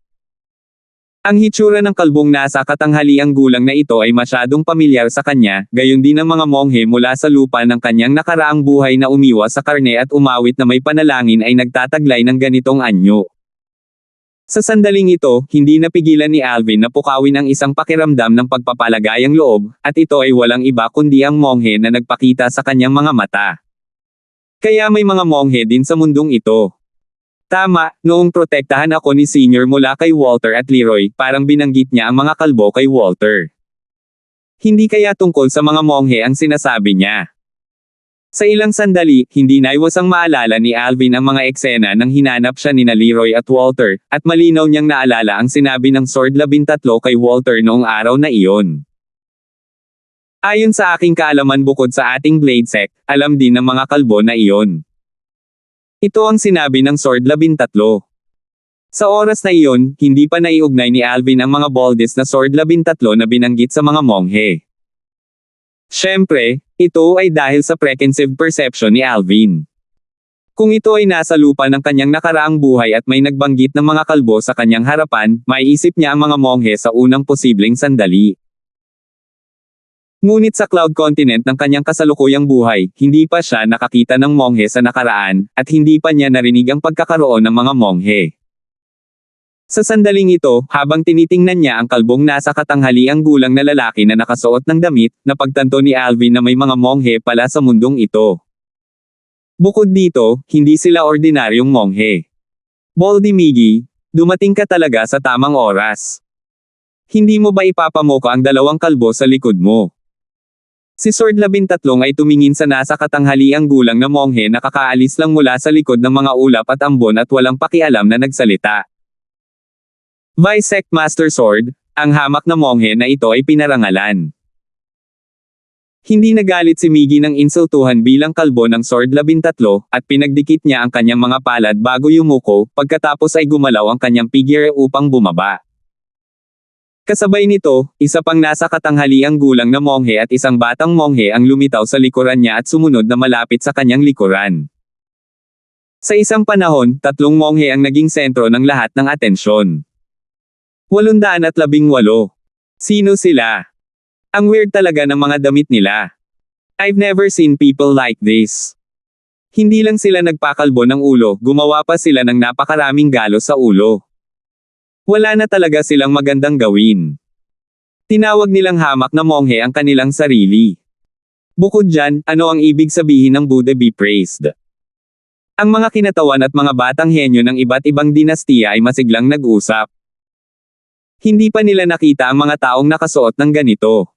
Ang hitsura ng kalbong nasa katanghaliang gulang na ito ay masyadong pamilyar sa kanya, gayon din ang mga monghe mula sa lupa ng kanyang nakaraang buhay na umiwas sa karne at umawit na may panalangin ay nagtataglay ng ganitong anyo. Sa sandaling ito, hindi napigilan ni Alvin na pukawin ang isang pakiramdam ng pagpapalagayang loob, at ito ay walang iba kundi ang monghe na nagpakita sa kanyang mga mata. Kaya may mga monghe din sa mundong ito. Tama, noong protektahan ako ni Senior mula kay Walter at Leroy, parang binanggit niya ang mga kalbo kay Walter. Hindi kaya tungkol sa mga monghe ang sinasabi niya. Sa ilang sandali, hindi naiwasang maalala ni Alvin ang mga eksena nang hinanap siya nina Leroy at Walter, at malinaw niyang naalala ang sinabi ng Sword 13 kay Walter noong araw na iyon. Ayon sa aking kaalaman bukod sa ating Blade Sect, alam din ng mga kalbo na iyon. Ito ang sinabi ng Sword 13. Sa oras na iyon, hindi pa naiugnay ni Alvin ang mga Boldes na Sword 13 na binanggit sa mga monghe. Siyempre, ito ay dahil sa preconceived perception ni Alvin. Kung ito ay nasa lupa ng kanyang nakaraang buhay at may nagbanggit ng mga kalbo sa kanyang harapan, maiisip niya ang mga monghe sa unang posibleng sandali. Ngunit sa Cloud Continent ng kanyang kasalukuyang buhay, hindi pa siya nakakita ng monghe sa nakaraan, at hindi pa niya narinig ang pagkakaroon ng mga monghe. Sa sandaling ito, habang tinitingnan niya ang kalbong nasa katanghaliang gulang na lalaki na nakasuot ng damit, napagtanto ni Alvin na may mga monghe pala sa mundong ito. Bukod dito, hindi sila ordinaryong monghe. Baldy Miggy, dumating ka talaga sa tamang oras. Hindi mo ba ipapamoka ang 2 kalbo sa likod mo? Si Sword 13 ay tumingin sa nasa katanghaliang gulang na monghe na kakaalis lang mula sa likod ng mga ulap at ambon at walang pakialam na nagsalita. Vice Sect Master Sword, ang hamak na monghe na ito ay pinarangalan. Hindi nagalit si Miggy ng insultuhan bilang kalbo ng Sword 13, at pinagdikit niya ang kanyang mga palad bago yumuko, pagkatapos ay gumalaw ang kanyang figure upang bumaba. Kasabay nito, isa pang nasa katanghaliang gulang na monghe at isang batang monghe ang lumitaw sa likuran niya at sumunod na malapit sa kanyang likuran. Sa isang panahon, 3 monghe ang naging sentro ng lahat ng atensyon. 818. Sino sila? Ang weird talaga ng mga damit nila. I've never seen people like this. Hindi lang sila nagpakalbo ng ulo, gumawa pa sila ng napakaraming galos sa ulo. Wala na talaga silang magandang gawin. Tinawag nilang hamak na monghe ang kanilang sarili. Bukod dyan, ano ang ibig sabihin ng Buddha be praised? Ang mga kinatawan at mga batang henyo ng iba't ibang dinastiya ay masiglang nag-usap. Hindi pa nila nakita ang mga taong nakasuot ng ganito.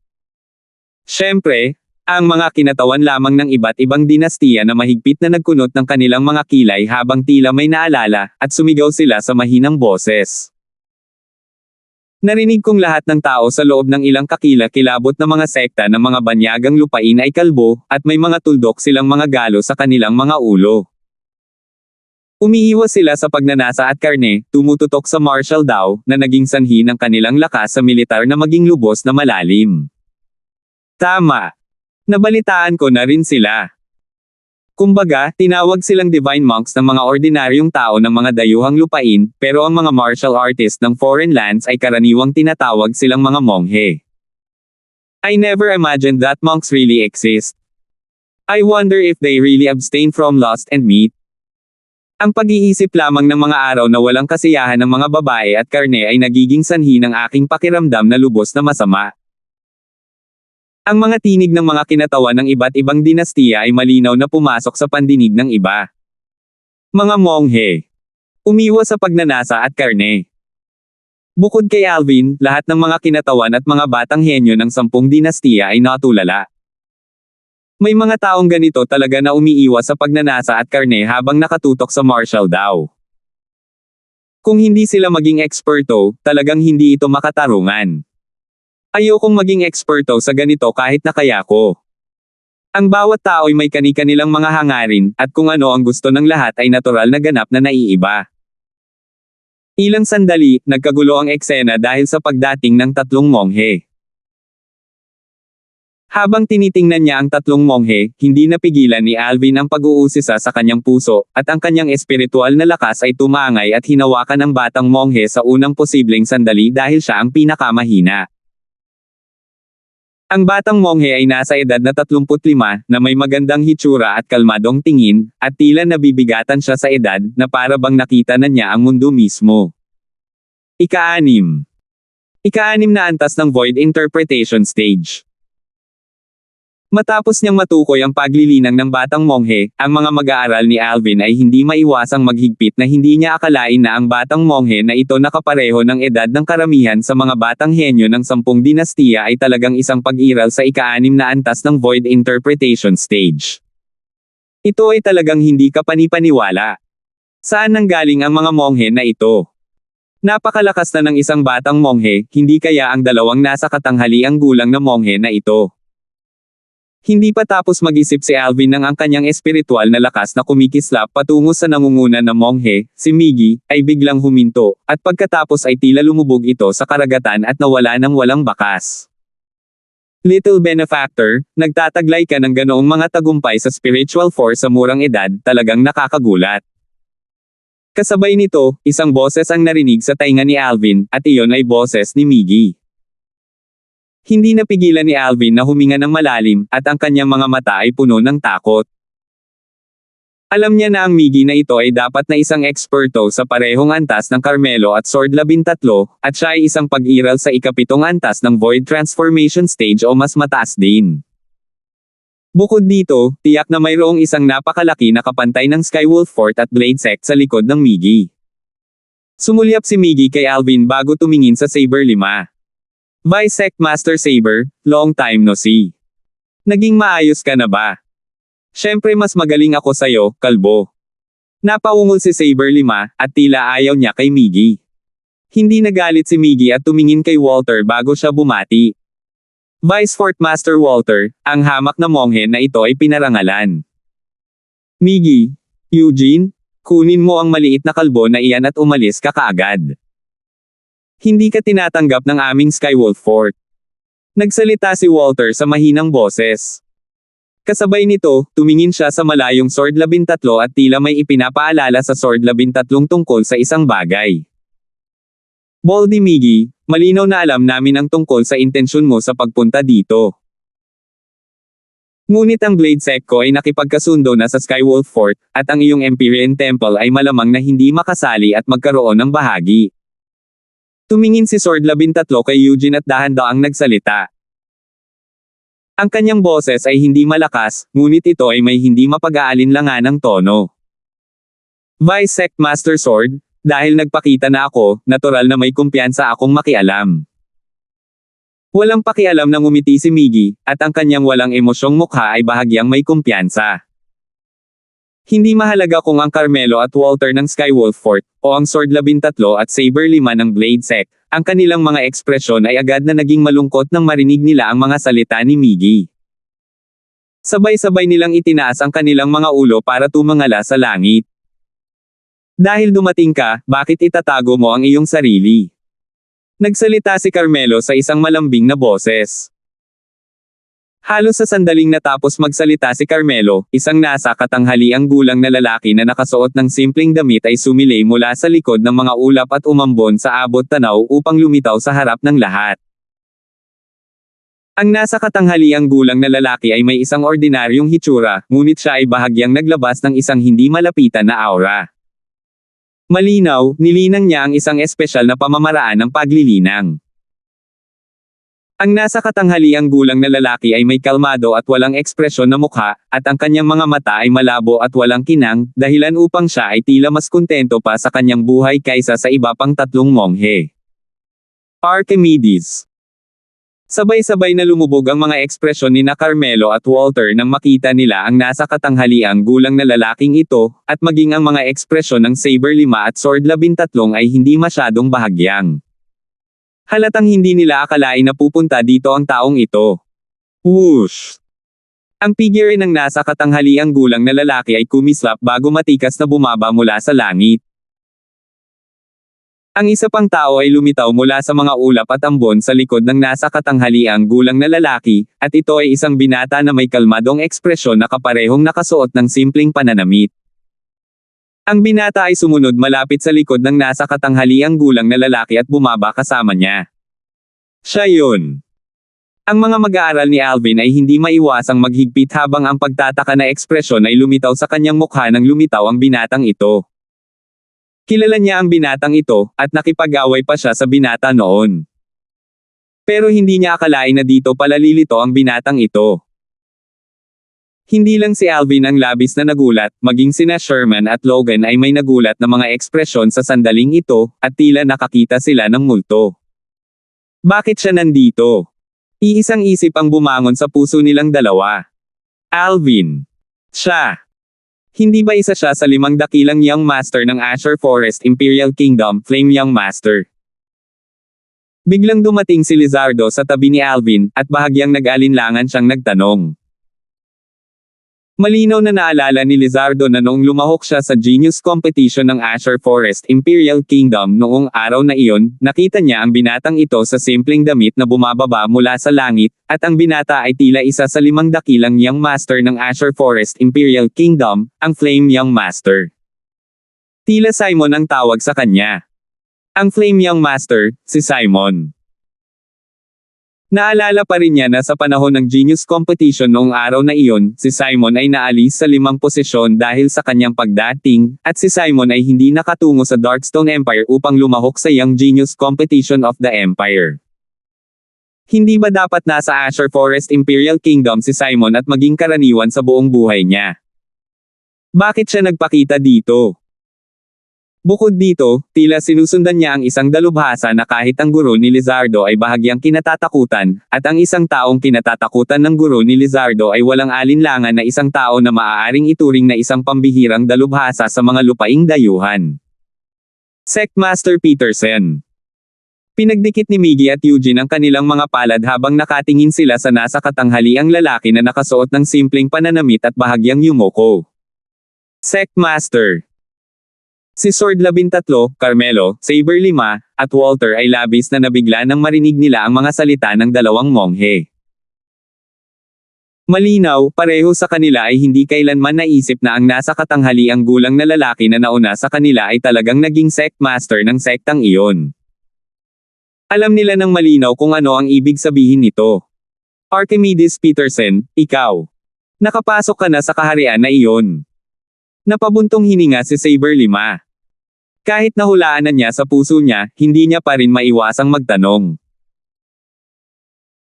Siyempre, Ang mga kinatawan lamang ng iba't ibang dinastiya na mahigpit na nagkunot ng kanilang mga kilay habang tila may naalala, at sumigaw sila sa mahinang boses. Narinig kong lahat ng tao sa loob ng ilang kakila-kilabot na mga sekta ng mga banyagang lupain ay kalbo, at may mga tuldok silang mga galo sa kanilang mga ulo. Umiiwas sila sa pagnanasa at karne, tumututok sa martial daw, na naging sanhi ng kanilang lakas sa militar na maging lubos na malalim. Tama. Nabalitaan ko na rin sila. Kumbaga, tinawag silang divine monks ng mga ordinaryong tao ng mga dayuhang lupain, pero ang mga martial artists ng foreign lands ay karaniwang tinatawag silang mga monghe. I never imagined that monks really exist. I wonder if they really abstain from lust and meat. Ang pag-iisip lamang ng mga araw na walang kasiyahan ng mga babae at karne ay nagiging sanhi ng aking pakiramdam na lubos na masama. Ang mga tinig ng mga kinatawan ng iba't ibang dinastiya ay malinaw na pumasok sa pandinig ng iba. Mga monghe. Umiwas sa pagnanasa at karne. Bukod kay Alvin, lahat ng mga kinatawan at mga batang henyo ng 10 dinastiya ay natulala. May mga taong ganito talaga na umiiwas sa pagnanasa at karne habang nakatutok sa martial daw. Kung hindi sila maging eksperto, talagang hindi ito makatarungan. Ayokong maging eksperto sa ganito kahit na kaya ko. Ang bawat tao ay may kani-kanilang mga hangarin, at kung ano ang gusto ng lahat ay natural na ganap na naiiba. Ilang sandali, nagkagulo ang eksena dahil sa pagdating ng 3 monghe. Habang tinitingnan niya ang 3 monghe, hindi napigilan ni Alvin ang pag-uusisa sa kanyang puso, at ang kanyang espiritual na lakas ay tumangay at hinawakan ang batang monghe sa unang posibleng sandali dahil siya ang pinakamahina. Ang batang monghe ay nasa edad na 35, na may magandang hitsura at kalmadong tingin, at tila nabibigatan siya sa edad, na para bang nakita na niya ang mundo mismo. Ika-6. Ika-6 na antas ng Void Interpretation Stage. Matapos niyang matukoy ang paglilinang ng batang monghe, ang mga mag-aaral ni Alvin ay hindi maiwasang maghigpit na hindi niya akalain na ang batang monghe na ito nakapareho ng edad ng karamihan sa mga batang henyo ng 10 dinastiya ay talagang isang pag-iral sa ika-6 na antas ng Void Interpretation Stage. Ito ay talagang hindi kapanipaniwala. Saan nanggaling ang mga monghe na ito? Napakalakas na ng isang batang monghe, hindi kaya ang 2 nasa katanghaliang gulang na monghe na ito. Hindi pa tapos mag-isip si Alvin nang ang kanyang espiritual na lakas na kumikislap patungo sa nangunguna na monghe, si Miggy, ay biglang huminto, at pagkatapos ay tila lumubog ito sa karagatan at nawala ng walang bakas. Little benefactor, nagtataglay ka ng ganoong mga tagumpay sa spiritual force sa murang edad, talagang nakakagulat. Kasabay nito, isang boses ang narinig sa tainga ni Alvin, at iyon ay boses ni Miggy. Hindi napigilan ni Alvin na huminga ng malalim, at ang kanyang mga mata ay puno ng takot. Alam niya na ang Miggy na ito ay dapat na isang eksperto sa parehong antas ng Carmelo at Sword 13, at siya ay isang pag-iral sa ika-7 antas ng Void Transformation Stage o mas mataas din. Bukod dito, tiyak na mayroong isang napakalaki na kapantay ng Skywolf Fort at Blade Sect sa likod ng Miggy. Sumulyap si Miggy kay Alvin bago tumingin sa Saber 5. Vice Sect Master Saber, long time no see. Naging maayos ka na ba? Syempre mas magaling ako sayo, kalbo. Napaungol si Saber 5, at tila ayaw niya kay Miggy. Hindi nagalit si Miggy at tumingin kay Walter bago siya bumati. Vice Fort Master Walter, ang hamak na monghe na ito ay pinarangalan. Miggy, Eugene, kunin mo ang maliit na kalbo na iyan at umalis ka kaagad. Hindi ka tinatanggap ng aming Skywolf Fort. Nagsalita si Walter sa mahinang boses. Kasabay nito, tumingin siya sa malayong Sword 13 at tila may ipinapaalala sa Sword 13 tungkol sa isang bagay. Baldy Miggy, malinaw na alam namin ang tungkol sa intensyon mo sa pagpunta dito. Ngunit ang Blade Sect ko ay nakipagkasundo na sa Skywolf Fort, at ang iyong Empyrean Temple ay malamang na hindi makasali at magkaroon ng bahagi. Tumingin si Sword 13 kay Eugene at dahan-daang nagsalita. Ang kanyang boses ay hindi malakas, ngunit ito ay may hindi mapag-aalinlanganang tono. Vice Sect Master Sword, dahil nagpakita na ako, natural na may kumpiyansa akong makialam. Walang pakialam na ngumiti si Miggy, at ang kanyang walang emosyong mukha ay bahagyang may kumpiyansa. Hindi mahalaga kung ang Carmelo at Walter ng Skywolf Fort, o ang Sword 13 at Saber 5 ng Blade Sect, ang kanilang mga ekspresyon ay agad na naging malungkot nang marinig nila ang mga salita ni Miggy. Sabay-sabay nilang itinaas ang kanilang mga ulo para tumangala sa langit. Dahil dumating ka, bakit itatago mo ang iyong sarili? Nagsalita si Carmelo sa isang malambing na boses. Halos sa sandaling natapos magsalita si Carmelo, isang nasa katanghaliang gulang na lalaki na nakasuot ng simpleng damit ay sumilay mula sa likod ng mga ulap at umambon sa abot tanaw upang lumitaw sa harap ng lahat. Ang nasa katanghaliang gulang na lalaki ay may isang ordinaryong hitsura, ngunit siya ay bahagyang naglabas ng isang hindi malapitan na aura. Malinaw, nilinang niya ang isang espesyal na pamamaraan ng paglilinang. Ang nasa katanghaliang gulang na lalaki ay may kalmado at walang ekspresyon na mukha, at ang kanyang mga mata ay malabo at walang kinang, dahilan upang siya ay tila mas kontento pa sa kanyang buhay kaysa sa iba pang tatlong monghe. Archimedes. Sabay-sabay na lumubog ang mga ekspresyon ni Carmelo at Walter nang makita nila ang nasa katanghaliang gulang na lalaking ito, at maging ang mga ekspresyon ng Saber 5 at Sword 13 ay hindi masyadong bahagyang. Halatang hindi nila akalain na pupunta dito ang taong ito. Whoosh! Ang figure ng nasa katanghaliang gulang na lalaki ay kumislap bago matikas na bumaba mula sa langit. Ang isa pang tao ay lumitaw mula sa mga ulap at ambon sa likod ng nasa katanghaliang gulang na lalaki, at ito ay isang binata na may kalmadong ekspresyon na kaparehong nakasuot ng simpleng pananamit. Ang binata ay sumunod malapit sa likod ng nasa katanghaliang gulang na lalaki at bumaba kasama niya. Siya yun. Ang mga mag-aaral ni Alvin ay hindi maiwasang maghigpit habang ang pagtataka na ekspresyon ay lumitaw sa kanyang mukha nang lumitaw ang binatang ito. Kilala niya ang binatang ito, at nakipag-away pa siya sa binata noon. Pero hindi niya akalain na dito pala lilito ang binatang ito. Hindi lang si Alvin ang labis na nagulat, maging sina Sherman at Logan ay may nagulat na mga ekspresyon sa sandaling ito, at tila nakakita sila ng multo. Bakit siya nandito? Iisang isip ang bumangon sa puso nilang dalawa. Alvin. Siya. Hindi ba isa siya sa 5 dakilang Young Master ng Azure Forest Imperial Kingdom, Flame Young Master? Biglang dumating si Lizardo sa tabi ni Alvin, at bahagyang nag-alinlangan siyang nagtanong. Malinaw na naalala ni Lizardo na noong lumahok siya sa Genius Competition ng Azure Forest Imperial Kingdom noong araw na iyon, nakita niya ang binatang ito sa simpleng damit na bumababa mula sa langit, at ang binata ay tila isa sa 5 dakilang Young Master ng Azure Forest Imperial Kingdom, ang Flame Young Master. Tila Simon ang tawag sa kanya. Ang Flame Young Master, si Simon. Naalala pa rin niya na sa panahon ng Genius Competition noong araw na iyon, si Simon ay naalis sa 5 posisyon dahil sa kanyang pagdating, at si Simon ay hindi nakatungo sa Darkstone Empire upang lumahok sa Young Genius Competition of the Empire. Hindi ba dapat nasa Azure Forest Imperial Kingdom si Simon at maging karaniwan sa buong buhay niya? Bakit siya nagpakita dito? Bukod dito, tila sinusundan niya ang isang dalubhasa na kahit ang guro ni Lizardo ay bahagyang kinatatakutan, at ang isang taong kinatatakutan ng guro ni Lizardo ay walang alinlangan na isang tao na maaaring ituring na isang pambihirang dalubhasa sa mga lupaing dayuhan. Sectmaster Peterson. Pinagdikit ni Miggy at Eugene ang kanilang mga palad habang nakatingin sila sa nasa katanghaliang lalaki na nakasuot ng simpleng pananamit at bahagyang yumoko. Sectmaster. Si Sword 13, Carmelo, Saber 5, at Walter ay labis na nabigla nang marinig nila ang mga salita ng dalawang monghe. Malinaw, pareho sa kanila ay hindi kailanman naisip na ang nasa katanghaliang gulang na lalaki na nauna sa kanila ay talagang naging sectmaster ng sektang iyon. Alam nila ng malinaw kung ano ang ibig sabihin nito. Archimedes Peterson, ikaw. Nakapasok ka na sa kaharian na iyon. Napabuntong hininga si Saber 5. Kahit nahulaan na niya sa puso niya, hindi niya pa rin maiwasang magtanong.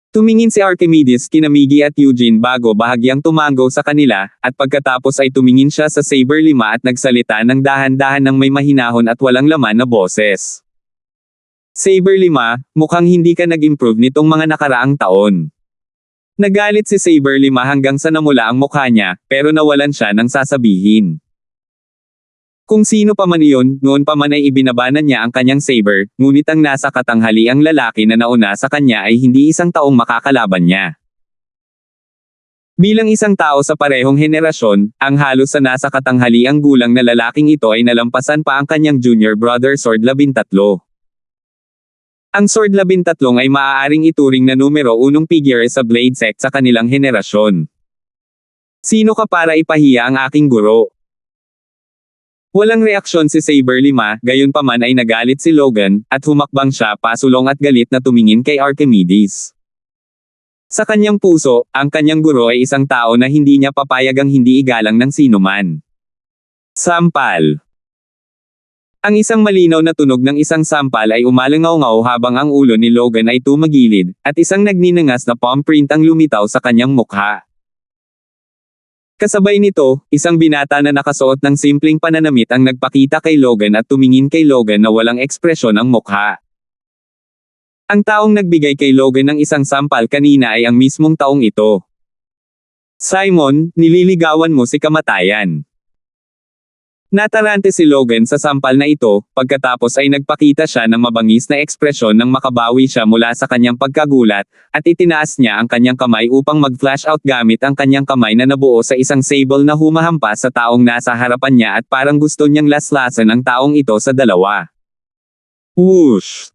Tumingin si Archimedes kina Miggy at Eugene bago bahagyang tumango sa kanila, at pagkatapos ay tumingin siya sa Saber 5 at nagsalita ng dahan-dahan ng may mahinahon at walang laman na boses. Saber 5, mukhang hindi ka nag-improve nitong mga nakaraang taon. Nagalit si Saber 5 hanggang sa namula ang mukha niya, pero nawalan siya ng sasabihin. Kung sino pa man iyon, noon pa man ay ibinabanan niya ang kanyang saber, ngunit ang nasa katanghaliang lalaki na nauna sa kanya ay hindi isang taong makakalaban niya. Bilang isang tao sa parehong henerasyon, ang halos sa nasa katanghaliang gulang na lalaking ito ay nalampasan pa ang kanyang junior brother Sword 13. Ang Sword 13 ay maaaring ituring na numero 1 figure sa Blade Sect sa kanilang henerasyon. Sino ka para ipahiya ang aking guro? Walang reaksyon si Saber 5, gayunpaman ay nagalit si Logan, at humakbang siya pasulong at galit na tumingin kay Archimedes. Sa kanyang puso, ang kanyang guro ay isang tao na hindi niya papayagang hindi igalang ng sinuman. Sampal. Ang isang malinaw na tunog ng isang sampal ay umalangaw-ngaw habang ang ulo ni Logan ay tumagilid, at isang nagninangas na palm print ang lumitaw sa kanyang mukha. Kasabay nito, isang binata na nakasuot ng simpleng pananamit ang nagpakita kay Logan at tumingin kay Logan na walang ekspresyon ang mukha. Ang taong nagbigay kay Logan ng isang sampal kanina ay ang mismong taong ito. Simon, nililigawan mo si kamatayan. Natarante si Logan sa sampal na ito, pagkatapos ay nagpakita siya ng mabangis na ekspresyon nang makabawi siya mula sa kanyang pagkagulat, at itinaas niya ang kanyang kamay upang mag-flash out gamit ang kanyang kamay na nabuo sa isang sable na humahampas sa taong nasa harapan niya at parang gusto niyang laslasan ang taong ito sa dalawa. Whoosh!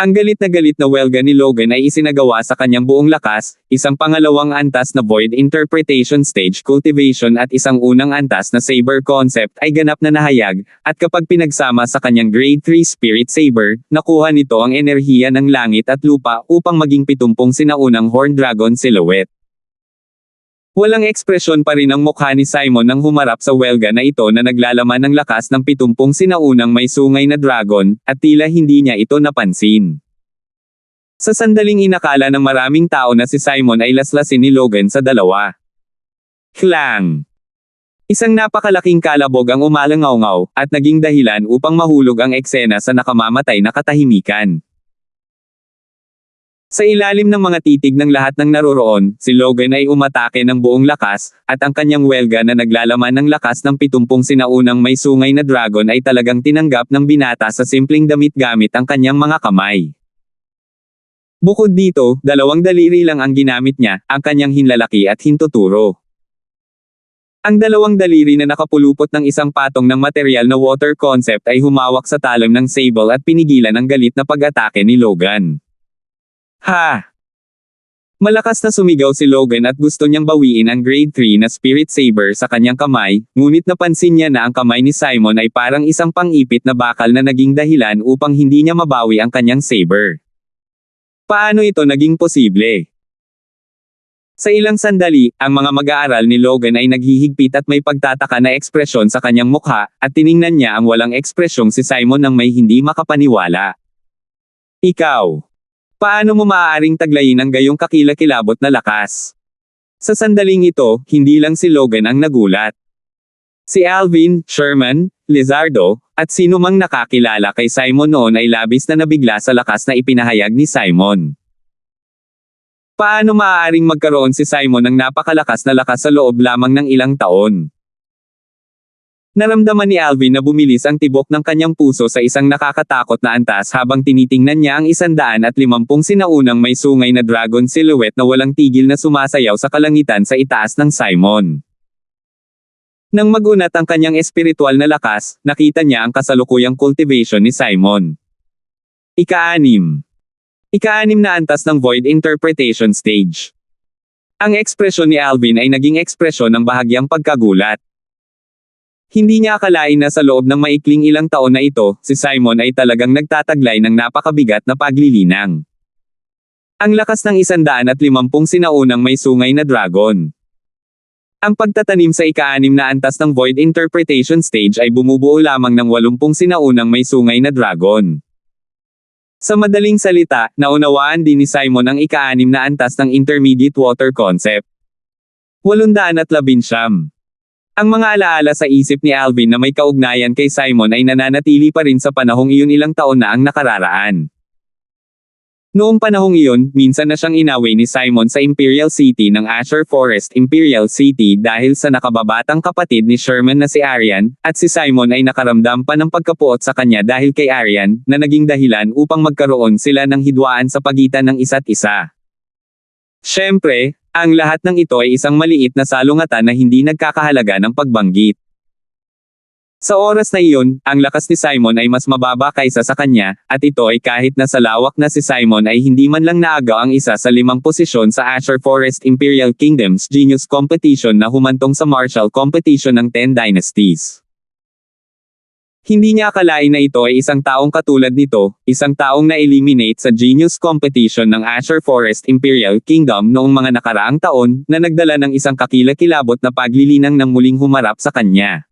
Ang galit na welga ni Logan ay isinagawa sa kanyang buong lakas, isang pangalawang antas na Void Interpretation Stage Cultivation at isang unang antas na Saber Concept ay ganap na nahayag, at kapag pinagsama sa kanyang Grade 3 Spirit Saber, nakuha nito ang enerhiya ng langit at lupa upang maging 70 sinaunang Horned Dragon Silhouette. Walang ekspresyon pa rin ang mukha ni Simon nang humarap sa welga na ito na naglalaman ng lakas ng 70 sinaunang may sungay na dragon, at tila hindi niya ito napansin. Sa sandaling inakala ng maraming tao na si Simon ay laslasin ni Logan sa dalawa. Klang! Isang napakalaking kalabog ang umalangaw-ngaw, at naging dahilan upang mahulog ang eksena sa nakamamatay na katahimikan. Sa ilalim ng mga titig ng lahat ng naroroon, si Logan ay umatake ng buong lakas, at ang kanyang welga na naglalaman ng lakas ng 70 sinaunang may sungay na dragon ay talagang tinanggap ng binata sa simpleng damit gamit ang kanyang mga kamay. Bukod dito, 2 daliri lang ang ginamit niya, ang kanyang hinlalaki at hintuturo. Ang 2 daliri na nakapulupot ng isang patong ng material na water concept ay humawak sa talim ng sable at pinigilan ang galit na pag-atake ni Logan. Ha! Malakas na sumigaw si Logan at gusto niyang bawiin ang Grade 3 na Spirit Saber sa kanyang kamay, ngunit napansin niya na ang kamay ni Simon ay parang isang pang-ipit na bakal na naging dahilan upang hindi niya mabawi ang kanyang saber. Paano ito naging posible? Sa ilang sandali, ang mga mag-aaral ni Logan ay naghihigpit at may pagtataka na ekspresyon sa kanyang mukha, at tiningnan niya ang walang ekspresyong si Simon nang may hindi makapaniwala. Ikaw! Paano mo maaaring taglayin ang gayong kakilakilabot na lakas? Sa sandaling ito, hindi lang si Logan ang nagulat. Si Alvin, Sherman, Lizardo, at sino mang nakakilala kay Simon noon ay labis na nabigla sa lakas na ipinahayag ni Simon. Paano maaaring magkaroon si Simon ng napakalakas na lakas sa loob lamang ng ilang taon? Naramdaman ni Alvin na bumilis ang tibok ng kanyang puso sa isang nakakatakot na antas habang tinitingnan niya ang 150 sinaunang may sungay na dragon silhouette na walang tigil na sumasayaw sa kalangitan sa itaas ng Simon. Nang magunat ang kanyang espiritual na lakas, nakita niya ang kasalukuyang cultivation ni Simon. Ika-6 na antas ng Void Interpretation Stage. Ang ekspresyon ni Alvin ay naging ekspresyon ng bahagyang pagkagulat. Hindi niya akalain na sa loob ng maikling ilang taon na ito, si Simon ay talagang nagtataglay ng napakabigat na paglilinang. Ang lakas ng 150 sinaunang may sungay na dragon. Ang pagtatanim sa ika-6 na antas ng Void Interpretation Stage ay bumubuo lamang ng 80 sinaunang may sungay na dragon. Sa madaling salita, naunawaan din ni Simon ang ika-6 na antas ng Intermediate Water Concept. 811. Ang mga alaala sa isip ni Alvin na may kaugnayan kay Simon ay nananatili pa rin sa panahong iyon, ilang taon na ang nakararaan. Noong panahong iyon, minsan na siyang inaway ni Simon sa Imperial City ng Azure Forest Imperial City dahil sa nakababatang kapatid ni Sherman na si Arian, at si Simon ay nakaramdam pa ng pagkapuot sa kanya dahil kay Arian, na naging dahilan upang magkaroon sila ng hidwaan sa pagitan ng isa't isa. Siyempre, ang lahat ng ito ay isang maliit na salungatan na hindi nagkakahalaga ng pagbanggit. Sa oras na iyon, ang lakas ni Simon ay mas mababa kaysa sa kanya, at ito ay kahit na sa lawak na si Simon ay hindi man lang naagaw ang isa sa 5 posisyon sa Azure Forest Imperial Kingdom's Genius Competition na humantong sa Martial Competition ng 10 Dynasties. Hindi niya akalain na ito ay isang taong katulad nito, isang taong na-eliminate sa Genius Competition ng Azure Forest Imperial Kingdom noong mga nakaraang taon, na nagdala ng isang kakilakilabot na paglilinang ng muling humarap sa kanya.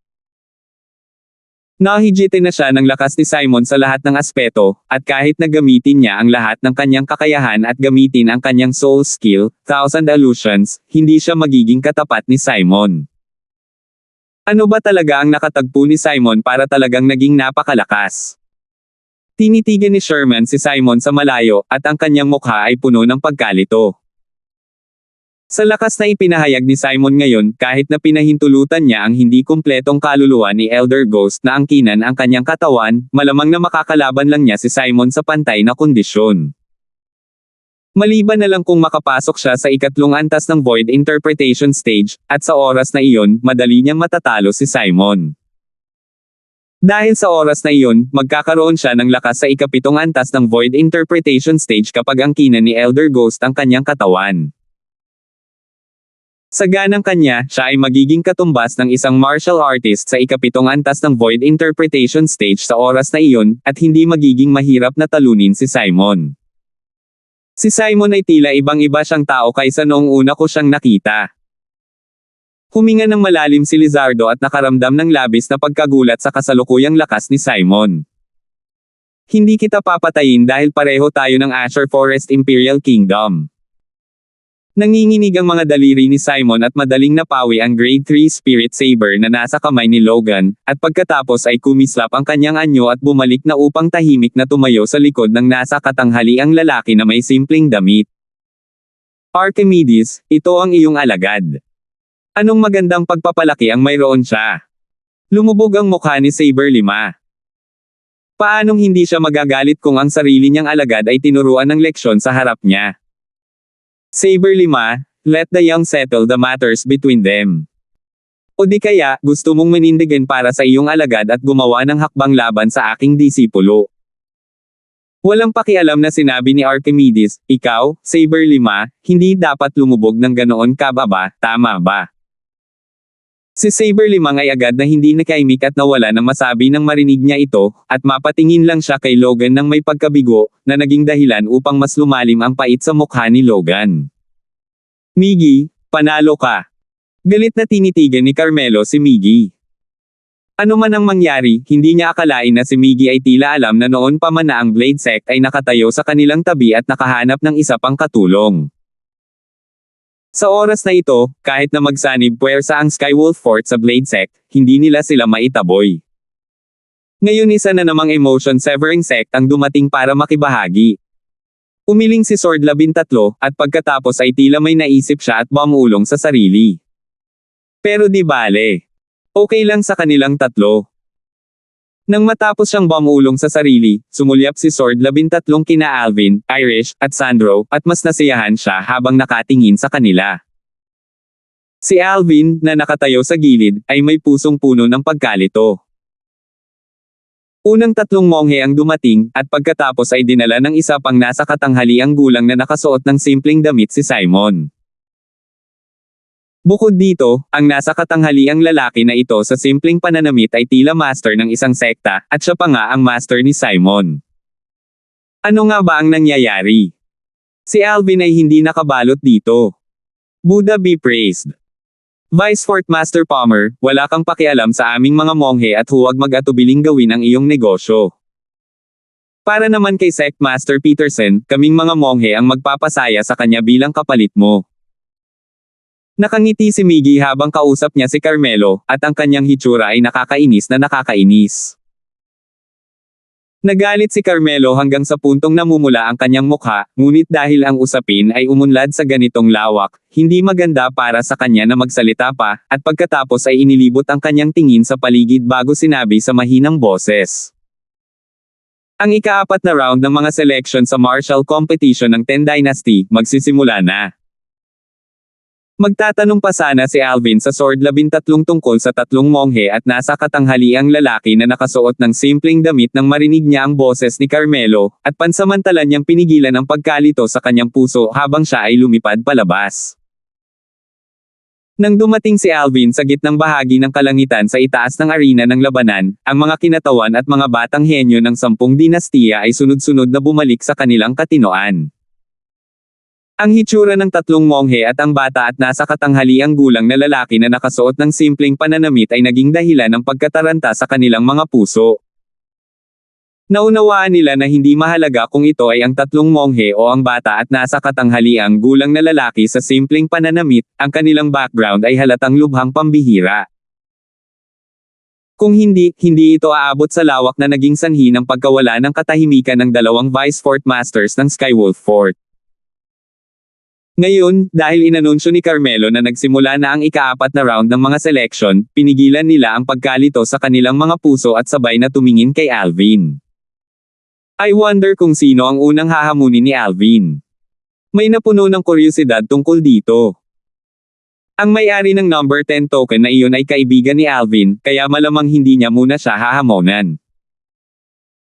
Nahigitin na siya ng lakas ni Simon sa lahat ng aspeto, at kahit na gamitin niya ang lahat ng kanyang kakayahan at gamitin ang kanyang soul skill, Thousand Illusions, hindi siya magiging katapat ni Simon. Ano ba talaga ang nakatagpo ni Simon para talagang naging napakalakas? Tinitigan ni Sherman si Simon sa malayo, at ang kanyang mukha ay puno ng pagkalito. Sa lakas na ipinahayag ni Simon ngayon, kahit na pinahintulutan niya ang hindi kumpletong kaluluwa ni Elder Ghost na angkinan ang kanyang katawan, malamang na makakalaban lang niya si Simon sa pantay na kondisyon. Maliban na lang kung makapasok siya sa ikatlong antas ng Void Interpretation Stage, at sa oras na iyon, madali niyang matatalo si Simon. Dahil sa oras na iyon, magkakaroon siya ng lakas sa ikapitong antas ng Void Interpretation Stage kapag angkinan ni Elder Ghost ang kanyang katawan. Sa ganang kanya, siya ay magiging katumbas ng isang martial artist sa ikapitong antas ng Void Interpretation Stage sa oras na iyon, at hindi magiging mahirap na talunin si Simon. Si Simon ay tila ibang-iba siyang tao kaysa noong una ko siyang nakita. Huminga ng malalim si Lizardo at nakaramdam ng labis na pagkagulat sa kasalukuyang lakas ni Simon. Hindi kita papatayin dahil pareho tayo ng Azure Forest Imperial Kingdom. Nanginginig ang mga daliri ni Simon at madaling napawi ang Grade 3 Spirit Saber na nasa kamay ni Logan, at pagkatapos ay kumislap ang kanyang anyo at bumalik na upang tahimik na tumayo sa likod ng nasa katanghaliang lalaki na may simpleng damit. Archimedes, ito ang iyong alagad. Anong magandang pagpapalaki ang mayroon siya? Lumubog ang mukha ni Saber 5. Paanong hindi siya magagalit kung ang sarili niyang alagad ay tinuruan ng leksyon sa harap niya? Saber 5, let the young settle the matters between them. O di kaya, gusto mong manindigan para sa iyong alagad at gumawa ng hakbang laban sa aking disipulo. Walang pakialam na sinabi ni Archimedes, ikaw, Saber 5, hindi dapat lumubog ng ganoon kababa, tama ba? Si Saber 5 ay agad na hindi nakaimik at nawala nang masabi nang marinig niya ito, at mapatingin lang siya kay Logan ng may pagkabigo, na naging dahilan upang mas lumalim ang pait sa mukha ni Logan. Miggy, panalo ka. Galit na tinitigan ni Carmelo si Miggy. Ano man ang mangyari, hindi niya akalain na si Miggy ay tila alam na noon pa man na ang Blade Sect ay nakatayo sa kanilang tabi at nakahanap ng isa pang katulong. Sa oras na ito, kahit na magsanib puwersa ang Skywolf Fort sa Blade Sect, hindi nila sila maitaboy. Ngayon isa na namang Emotion Severing Sect ang dumating para makibahagi. Umiling si Sword 13, at pagkatapos ay tila may naisip siya at bumulong sa sarili. Pero di bale. Okay lang sa kanilang tatlo. Nang matapos siyang bumulong sa sarili, sumulyap si Sword 13 kina Alvin, Irish, at Sandro, at mas nasiyahan siya habang nakatingin sa kanila. Si Alvin, na nakatayo sa gilid, ay may pusong puno ng pagkalito. Unang 3 monghe ang dumating, at pagkatapos ay dinala ng isa pang nasa katanghaliang gulang na nakasuot ng simpleng damit si Simon. Bukod dito, ang nasa katanghaliang lalaki na ito sa simpleng pananamit ay tila master ng isang sekta, at siya pa nga ang master ni Simon. Ano nga ba ang nangyayari? Si Alvin ay hindi nakabalot dito. Buddha be praised. Vice Fort Master Palmer, wala kang pakialam sa aming mga monghe at huwag mag-atubiling gawin ang iyong negosyo. Para naman kay Sect Master Peterson, kaming mga monghe ang magpapasaya sa kanya bilang kapalit mo. Nakangiti si Miggy habang kausap niya si Carmelo, at ang kanyang hitsura ay nakakainis na nakakainis. Nagalit si Carmelo hanggang sa puntong namumula ang kanyang mukha, ngunit dahil ang usapin ay umunlad sa ganitong lawak, hindi maganda para sa kanya na magsalita pa, at pagkatapos ay inilibot ang kanyang tingin sa paligid bago sinabi sa mahinang boses. Ang ika-4 na round ng mga selection sa martial competition ng Ten Dynasty, magsisimula na. Magtatanong pa sana si Alvin sa Sword 13 tungkol sa tatlong monghe at nasa katanghaliang lalaki na nakasuot ng simpleng damit nang marinig niya ang boses ni Carmelo, at pansamantala niyang pinigilan ang pagkalito sa kanyang puso habang siya ay lumipad palabas. Nang dumating si Alvin sa gitnang bahagi ng kalangitan sa itaas ng arena ng labanan, ang mga kinatawan at mga batang henyo ng 10 dinastiya ay sunod-sunod na bumalik sa kanilang katinoan. Ang hitsura ng tatlong monghe at ang bata at nasa katanghaliang gulang na lalaki na nakasuot ng simpleng pananamit ay naging dahilan ng pagkataranta sa kanilang mga puso. Naunawaan nila na hindi mahalaga kung ito ay ang tatlong monghe o ang bata at nasa katanghaliang gulang na lalaki sa simpleng pananamit, ang kanilang background ay halatang lubhang pambihira. Kung hindi ito aabot sa lawak na naging sanhi ng pagkawala ng katahimikan ng dalawang Vice Fort Masters ng Skywolf Fort. Ngayon, dahil inanunsyo ni Carmelo na nagsimula na ang ika-4 na round ng mga selection, pinigilan nila ang pagkalito sa kanilang mga puso at sabay na tumingin kay Alvin. I wonder kung sino ang unang hahamunin ni Alvin. May napuno ng kuryosidad tungkol dito. Ang may-ari ng number 10 token na iyon ay kaibigan ni Alvin, kaya malamang hindi niya muna siya hahamonan.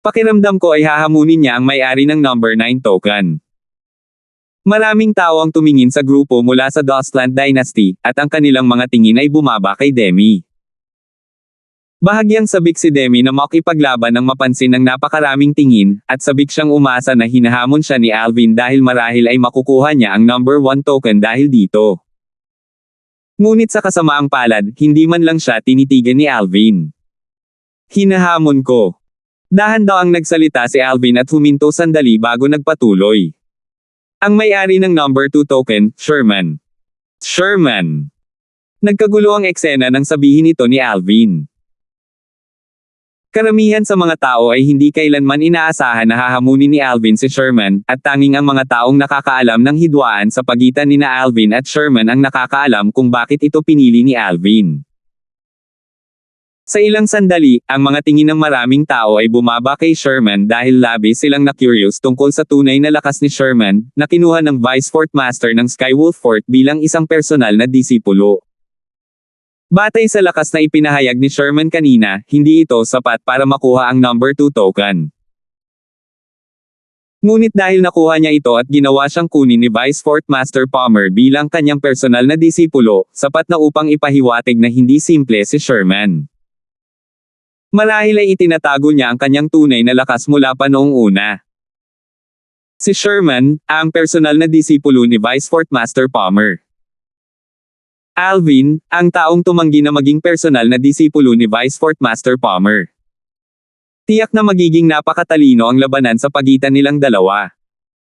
Pakiramdam ko ay hahamunin niya ang may-ari ng number 9 token. Maraming tao ang tumingin sa grupo mula sa Dustland Dynasty, at ang kanilang mga tingin ay bumaba kay Demi. Bahagyang sabik si Demi na makipaglaban ng mapansin ng napakaraming tingin, at sabik siyang umasa na hinahamon siya ni Alvin dahil marahil ay makukuha niya ang number 1 token dahil dito. Ngunit sa kasamaang palad, hindi man lang siya tinitigan ni Alvin. Hinahamon ko. Dahan daw ang nagsalita si Alvin at huminto sandali bago nagpatuloy. Ang may-ari ng number 2 token, Sherman. Sherman. Nagkagulo ang eksena nang sabihin ito ni Alvin. Karamihan sa mga tao ay hindi kailanman inaasahan na hahamunin ni Alvin si Sherman, at tanging ang mga taong nakakaalam ng hidwaan sa pagitan nina Alvin at Sherman ang nakakaalam kung bakit ito pinili ni Alvin. Sa ilang sandali, ang mga tingin ng maraming tao ay bumaba kay Sherman dahil labis silang na-curious tungkol sa tunay na lakas ni Sherman, na kinuha ng Vice Fort Master ng Skywolf Fort bilang isang personal na disipulo. Batay sa lakas na ipinahayag ni Sherman kanina, hindi ito sapat para makuha ang number 2 token. Ngunit dahil nakuha niya ito at ginawa siyang kunin ni Vice Fort Master Palmer bilang kanyang personal na disipulo, sapat na upang ipahiwatig na hindi simple si Sherman. Marahil ay itinatago niya ang kanyang tunay na lakas mula pa noong una. Si Sherman, ang personal na disipulo ni Vice Fort Master Palmer. Alvin, ang taong tumanggi na maging personal na disipulo ni Vice Fort Master Palmer. Tiyak na magiging napakatalino ang labanan sa pagitan nilang dalawa.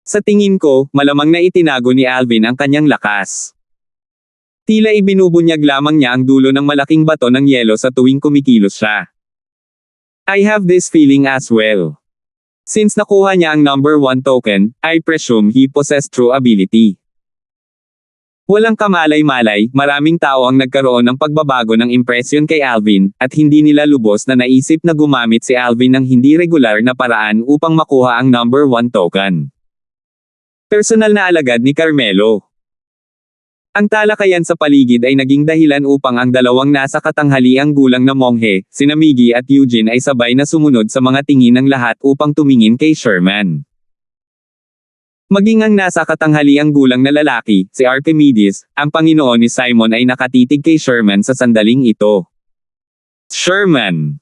Sa tingin ko, malamang na itinago ni Alvin ang kanyang lakas. Tila ibinubunyag lamang niya ang dulo ng malaking bato ng yelo sa tuwing kumikilos siya. I have this feeling as well. Since nakuha niya ang number 1 token, I presume he possessed true ability. Walang kamalay-malay, maraming tao ang nagkaroon ng pagbabago ng impresyon kay Alvin, at hindi nila lubos na naisip na gumamit si Alvin ng hindi regular na paraan upang makuha ang number 1 token. Personal na alagad ni Carmelo. Ang talakayan sa paligid ay naging dahilan upang ang dalawang nasa katanghaliang gulang na monghe, sina Miggy at Eugene ay sabay na sumunod sa mga tingin ng lahat upang tumingin kay Sherman. Maging ang nasa katanghaliang gulang na lalaki, si Archimedes, ang Panginoon ni Simon ay nakatitig kay Sherman sa sandaling ito. Sherman.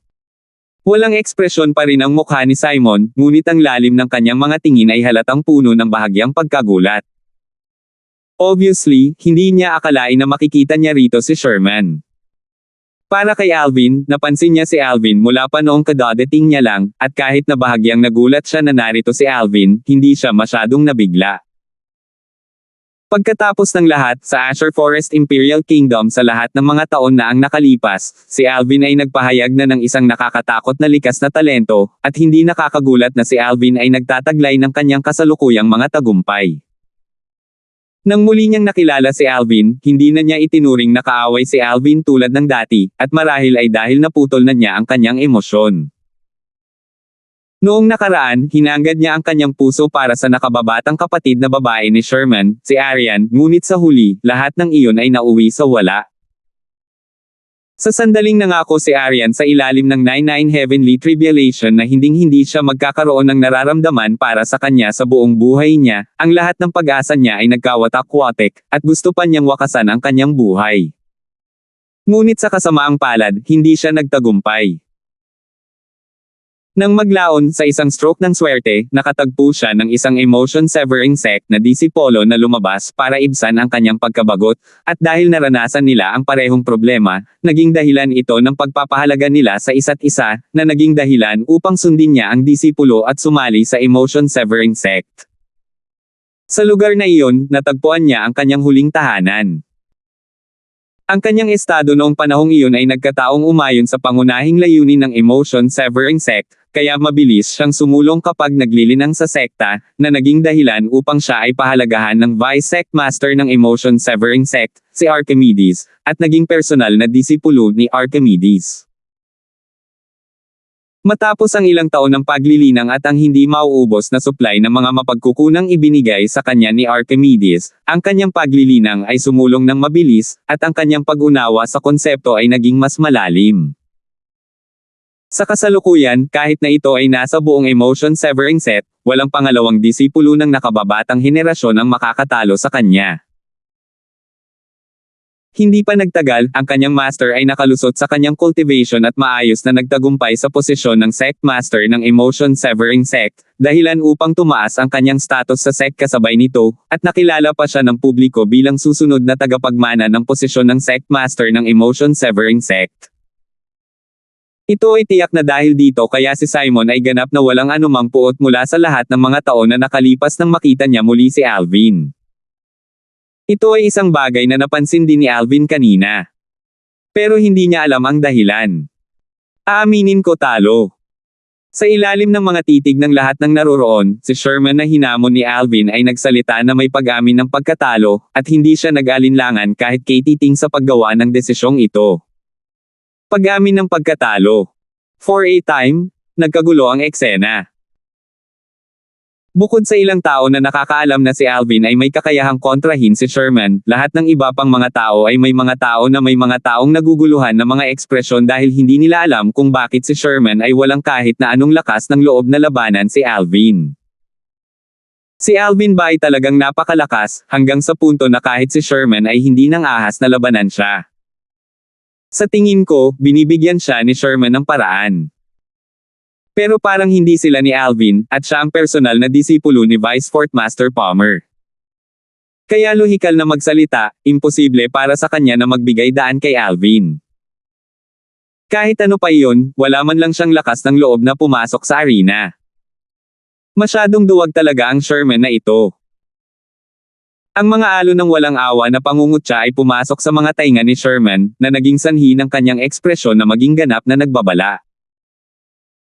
Walang ekspresyon pa rin ang mukha ni Simon, ngunit ang lalim ng kanyang mga tingin ay halatang puno ng bahagyang pagkagulat. Obviously, hindi niya akalain na makikita niya rito si Sherman. Para kay Alvin, napansin niya si Alvin mula pa noong kadadating niya lang, at kahit na bahagyang nagulat siya na narito si Alvin, hindi siya masyadong nabigla. Pagkatapos ng lahat, sa Azure Forest Imperial Kingdom sa lahat ng mga taon na ang nakalipas, si Alvin ay nagpahayag na ng isang nakakatakot na likas na talento, at hindi nakakagulat na si Alvin ay nagtataglay ng kanyang kasalukuyang mga tagumpay. Nang muli niyang nakilala si Alvin, hindi na niya itinuring na kaaway si Alvin tulad ng dati, at marahil ay dahil naputol na niya ang kanyang emosyon. Noong nakaraan, hinanggad niya ang kanyang puso para sa nakababatang kapatid na babae ni Sherman, si Arian, ngunit sa huli, lahat ng iyon ay nauwi sa wala. Sa sandaling nangako si Arian sa ilalim ng 99 Heavenly Tribulation na hinding-hindi siya magkakaroon ng nararamdaman para sa kanya sa buong buhay niya, ang lahat ng pag-asa niya ay nagkawatak-watek, at gusto pa niyang wakasan ang kanyang buhay. Ngunit sa kasamaang palad, hindi siya nagtagumpay. Nang maglaon sa isang stroke ng swerte, nakatagpo siya ng isang emotion-severing sect na disipolo na lumabas para ibsan ang kanyang pagkabagot, at dahil naranasan nila ang parehong problema, naging dahilan ito ng pagpapahalaga nila sa isa't isa, na naging dahilan upang sundin niya ang disipulo at sumali sa emotion-severing sect. Sa lugar na iyon, natagpuan niya ang kanyang huling tahanan. Ang kanyang estado noong panahong iyon ay nagkataong umayon sa pangunahing layunin ng emotion-severing sect, kaya mabilis siyang sumulong kapag naglilinang sa sekta, na naging dahilan upang siya ay pahalagahan ng Vice-Sect Master ng emotion-severing sect, si Archimedes, at naging personal na disipulo ni Archimedes. Matapos ang ilang taon ng paglilinang at ang hindi mauubos na supply ng mga mapagkukunang ibinigay sa kanya ni Archimedes, ang kanyang paglilinang ay sumulong ng mabilis, at ang kanyang pag-unawa sa konsepto ay naging mas malalim. Sa kasalukuyan, kahit na ito ay nasa buong emotion-severing set, walang pangalawang disipulo ng nakababatang henerasyon ang makakatalo sa kanya. Hindi pa nagtagal, ang kanyang master ay nakalusot sa kanyang cultivation at maayos na nagtagumpay sa posisyon ng sect master ng emotion-severing sect, dahilan upang tumaas ang kanyang status sa sect kasabay nito, at nakilala pa siya ng publiko bilang susunod na tagapagmana ng posisyon ng sect master ng emotion-severing sect. Ito ay tiyak na dahil dito kaya si Simon ay ganap na walang anumang puot mula sa lahat ng mga taon na nakalipas nang makita niya muli si Alvin. Ito ay isang bagay na napansin din ni Alvin kanina. Pero hindi niya alam ang dahilan. Aaminin ko talo. Sa ilalim ng mga titig ng lahat ng naroroon, si Sherman na hinamon ni Alvin ay nagsalita na may pag-amin ng pagkatalo, at hindi siya nag-alinlangan kahit kay titing sa paggawa ng desisyong ito. Pag-amin ng pagkatalo. For a time, nagkagulo ang eksena. Bukod sa ilang tao na nakakaalam na si Alvin ay may kakayahang kontrahin si Sherman, lahat ng iba pang mga tao ay may mga tao na may mga taong naguguluhan na mga ekspresyon dahil hindi nila alam kung bakit si Sherman ay walang kahit na anong lakas ng loob na labanan si Alvin. Si Alvin ba ay talagang napakalakas, hanggang sa punto na kahit si Sherman ay hindi nang ahas na labanan siya. Sa tingin ko, binibigyan siya ni Sherman ng paraan. Pero parang hindi sila ni Alvin, at siya ang personal na disipulo ni Vice Fort Master Palmer. Kaya lohikal na magsalita, imposible para sa kanya na magbigay daan kay Alvin. Kahit ano pa iyon, wala man lang siyang lakas ng loob na pumasok sa arena. Masyadong duwag talaga ang Sherman na ito. Ang mga alon ng walang awa na pangungutya ay pumasok sa mga tainga ni Sherman, na naging sanhi ng kanyang ekspresyon na maging ganap na nagbabala.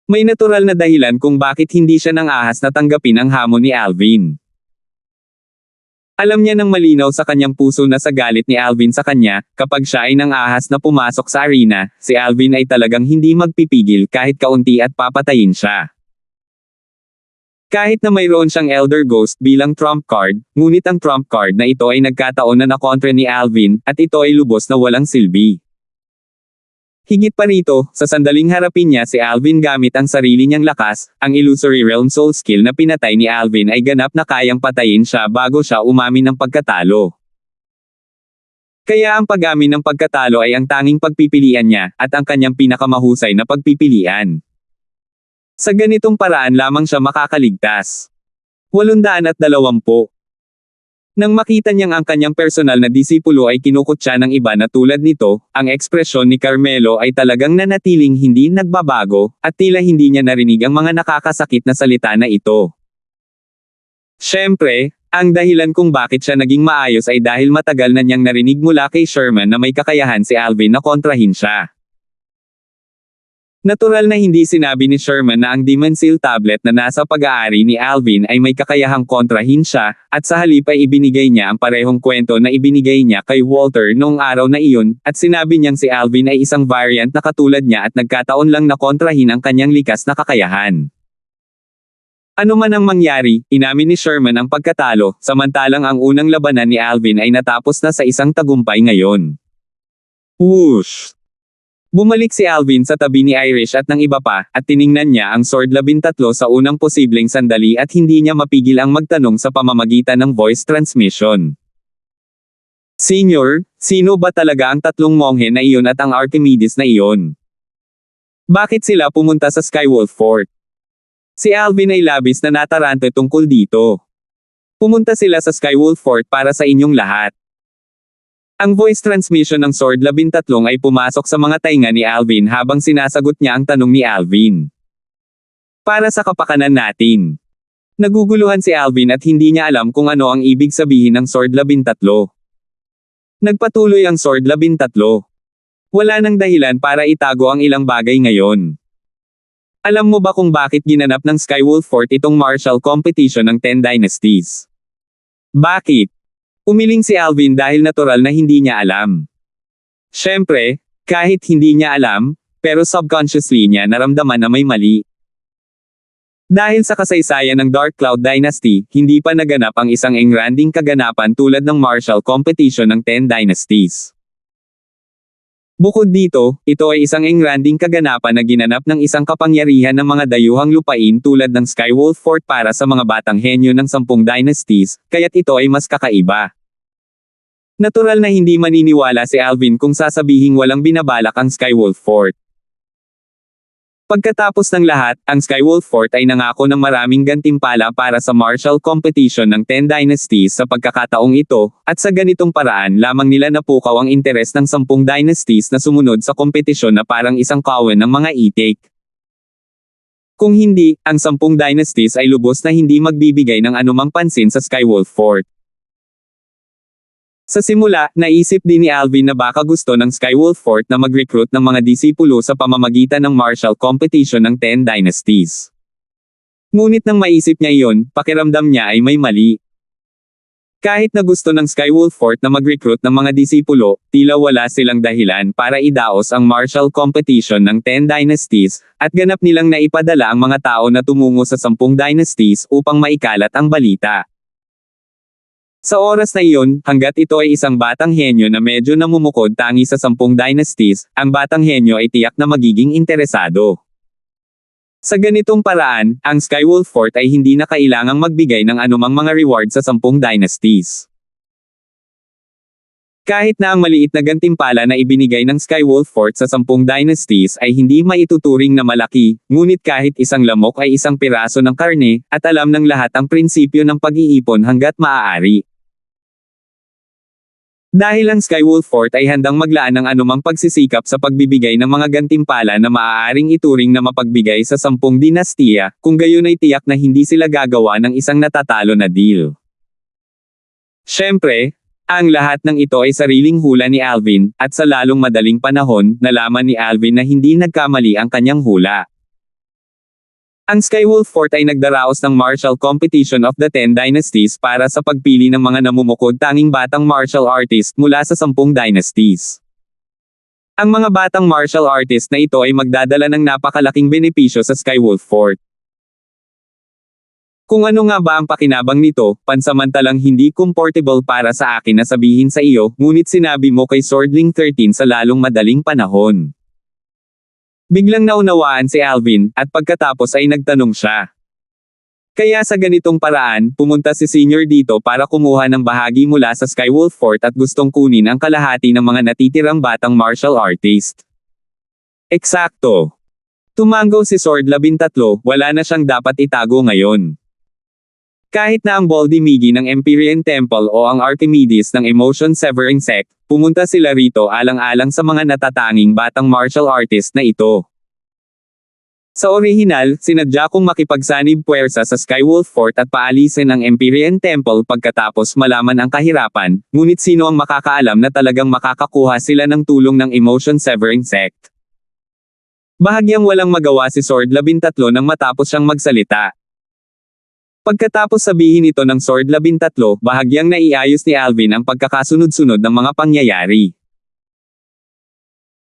May natural na dahilan kung bakit hindi siya nang ahas na tanggapin ang hamon ni Alvin. Alam niya nang malinaw sa kanyang puso na sa galit ni Alvin sa kanya, kapag siya ay nang ahas na pumasok sa arena, si Alvin ay talagang hindi magpipigil kahit kaunti at papatayin siya. Kahit na mayroon siyang Elder Ghost bilang trump card, ngunit ang trump card na ito ay nagkataon na nakontra ni Alvin, at ito ay lubos na walang silbi. Higit pa rito, sa sandaling harapin niya si Alvin gamit ang sarili niyang lakas, ang Illusory Realm Soul skill na pinatay ni Alvin ay ganap na kayang patayin siya bago siya umamin ng pagkatalo. Kaya ang pag-amin ng pagkatalo ay ang tanging pagpipilian niya, at ang kanyang pinakamahusay na pagpipilian. Sa ganitong paraan lamang siya makakaligtas. 820. Nang makita niyang ang kanyang personal na disipulo ay kinukutya ng iba na tulad nito, ang ekspresyon ni Carmelo ay talagang nanatiling hindi nagbabago, at tila hindi niya narinig ang mga nakakasakit na salita na ito. Siyempre, Ang dahilan kung bakit siya naging maayos ay dahil matagal na niyang narinig mula kay Sherman na may kakayahan si Alvin na kontrahin siya. Natural na hindi sinabi ni Sherman na ang Demon Seal tablet na nasa pag-aari ni Alvin ay may kakayahang kontrahin siya, at sa halip ay ibinigay niya ang parehong kwento na ibinigay niya kay Walter noong araw na iyon, at sinabi niyang si Alvin ay isang variant na katulad niya at nagkataon lang na kontrahin ang kanyang likas na kakayahan. Ano man ang mangyari, inamin ni Sherman ang pagkatalo, samantalang ang unang labanan ni Alvin ay natapos na sa isang tagumpay ngayon. Whoosh! Bumalik si Alvin sa tabi ni Irish at ng iba pa, at tiningnan niya ang Sword 13 sa unang posibleng sandali at hindi niya mapigil ang magtanong sa pamamagitan ng voice transmission. Senior, sino ba talaga ang tatlong monghe na iyon at ang Archimedes na iyon? Bakit sila pumunta sa Skywolf Fort? Si Alvin ay labis na natarante tungkol dito. Pumunta sila sa Skywolf Fort para sa inyong lahat. Ang voice transmission ng Sword 13 ay pumasok sa mga tainga ni Alvin habang sinasagot niya ang tanong ni Alvin. Para sa kapakanan natin. Naguguluhan si Alvin at hindi niya alam kung ano ang ibig sabihin ng Sword 13. Nagpatuloy ang Sword 13. Wala nang dahilan para itago ang ilang bagay ngayon. Alam mo ba kung bakit ginanap ng Skywolf Fort itong martial competition ng 10 Dynasties? Bakit? Umiling si Alvin dahil natural na hindi niya alam. Siyempre, kahit hindi niya alam, pero subconsciously niya naramdaman na may mali. Dahil sa kasaysayan ng Dark Cloud Dynasty, hindi pa naganap ang isang engranding kaganapan tulad ng martial competition ng 10 Dynasties. Bukod dito, ito ay isang engranding kaganapan na ginanap ng isang kapangyarihan ng mga dayuhang lupain tulad ng Skywolf Fort para sa mga batang henyo ng 10 dynasties, kaya't ito ay mas kakaiba. Natural na hindi maniniwala si Alvin kung sasabihing walang binabalak ang Skywolf Fort. Pagkatapos ng lahat, ang Skywolf Fort ay nangako ng maraming gantimpala para sa martial competition ng 10 Dynasties sa pagkakataong ito, at sa ganitong paraan lamang nila napukaw ang interes ng 10 Dynasties na sumunod sa kompetisyon na parang isang kawan ng mga itik. Kung hindi, ang 10 Dynasties ay lubos na hindi magbibigay ng anumang pansin sa Skywolf Fort. Sa simula, naisip din ni Alvin na baka gusto ng Skywolf Fort na mag-recruit ng mga disipulo sa pamamagitan ng martial competition ng 10 Dynasties. Ngunit nang maisip niya iyon, pakiramdam niya ay may mali. Kahit na gusto ng Skywolf Fort na mag-recruit ng mga disipulo, tila wala silang dahilan para idaos ang martial competition ng 10 Dynasties, at ganap nilang naipadala ang mga tao na tumungo sa 10 Dynasties upang maikalat ang balita. Sa oras na iyon, hanggat ito ay isang batang henyo na medyo namumukod tangi sa 10 dynasties, ang batang henyo ay tiyak na magiging interesado. Sa ganitong paraan, ang Skywolf Fort ay hindi na kailangang magbigay ng anumang mga reward sa 10 dynasties. Kahit na ang maliit na gantimpala na ibinigay ng Skywolf Fort sa 10 dynasties ay hindi maituturing na malaki, ngunit kahit isang lamok ay isang piraso ng karne, at alam ng lahat ang prinsipyo ng pag-iipon hanggat maaari. Dahil ang Skywolf Fort ay handang maglaan ng anumang pagsisikap sa pagbibigay ng mga gantimpala na maaaring ituring na mapagbigay sa 10 dinastiya, kung gayon ay tiyak na hindi sila gagawa ng isang natatalo na deal. Siyempre, ang lahat ng ito ay sariling hula ni Alvin, at sa lalong madaling panahon, nalaman ni Alvin na hindi nagkamali ang kanyang hula. Ang Skywolf Fort ay nagdaraos ng martial competition of the 10 dynasties para sa pagpili ng mga namumukod tanging batang martial artist mula sa 10 dynasties. Ang mga batang martial artist na ito ay magdadala ng napakalaking benepisyo sa Skywolf Fort. Kung ano nga ba ang pakinabang nito, pansamantalang hindi comfortable para sa akin na sabihin sa iyo, ngunit sinabi mo kay Swordling 13 sa lalong madaling panahon. Biglang naunawaan si Alvin, at pagkatapos ay nagtanong siya. Kaya sa ganitong paraan, pumunta si Senior dito para kumuha ng bahagi mula sa Skywolf Fort at gustong kunin ang kalahati ng mga natitirang batang martial artist. Eksakto. Tumango si Sword 13, wala na siyang dapat itago ngayon. Kahit na ang Baldy Migi ng Empyrean Temple o ang Archimedes ng Emotion Severing Sect, pumunta sila rito alang-alang sa mga natatanging batang martial artist na ito. Sa orihinal, sinadya kong makipagsanib puwersa sa Skywolf Fort at paalisin ang Empyrean Temple pagkatapos malaman ang kahirapan, ngunit sino ang makakaalam na talagang makakakuha sila ng tulong ng Emotion Severing Sect. Bahagyang walang magawa si Sword 13 nang matapos siyang magsalita. Pagkatapos sabihin ito ng Sword 13, bahagyang naiayos ni Alvin ang pagkakasunod-sunod ng mga pangyayari.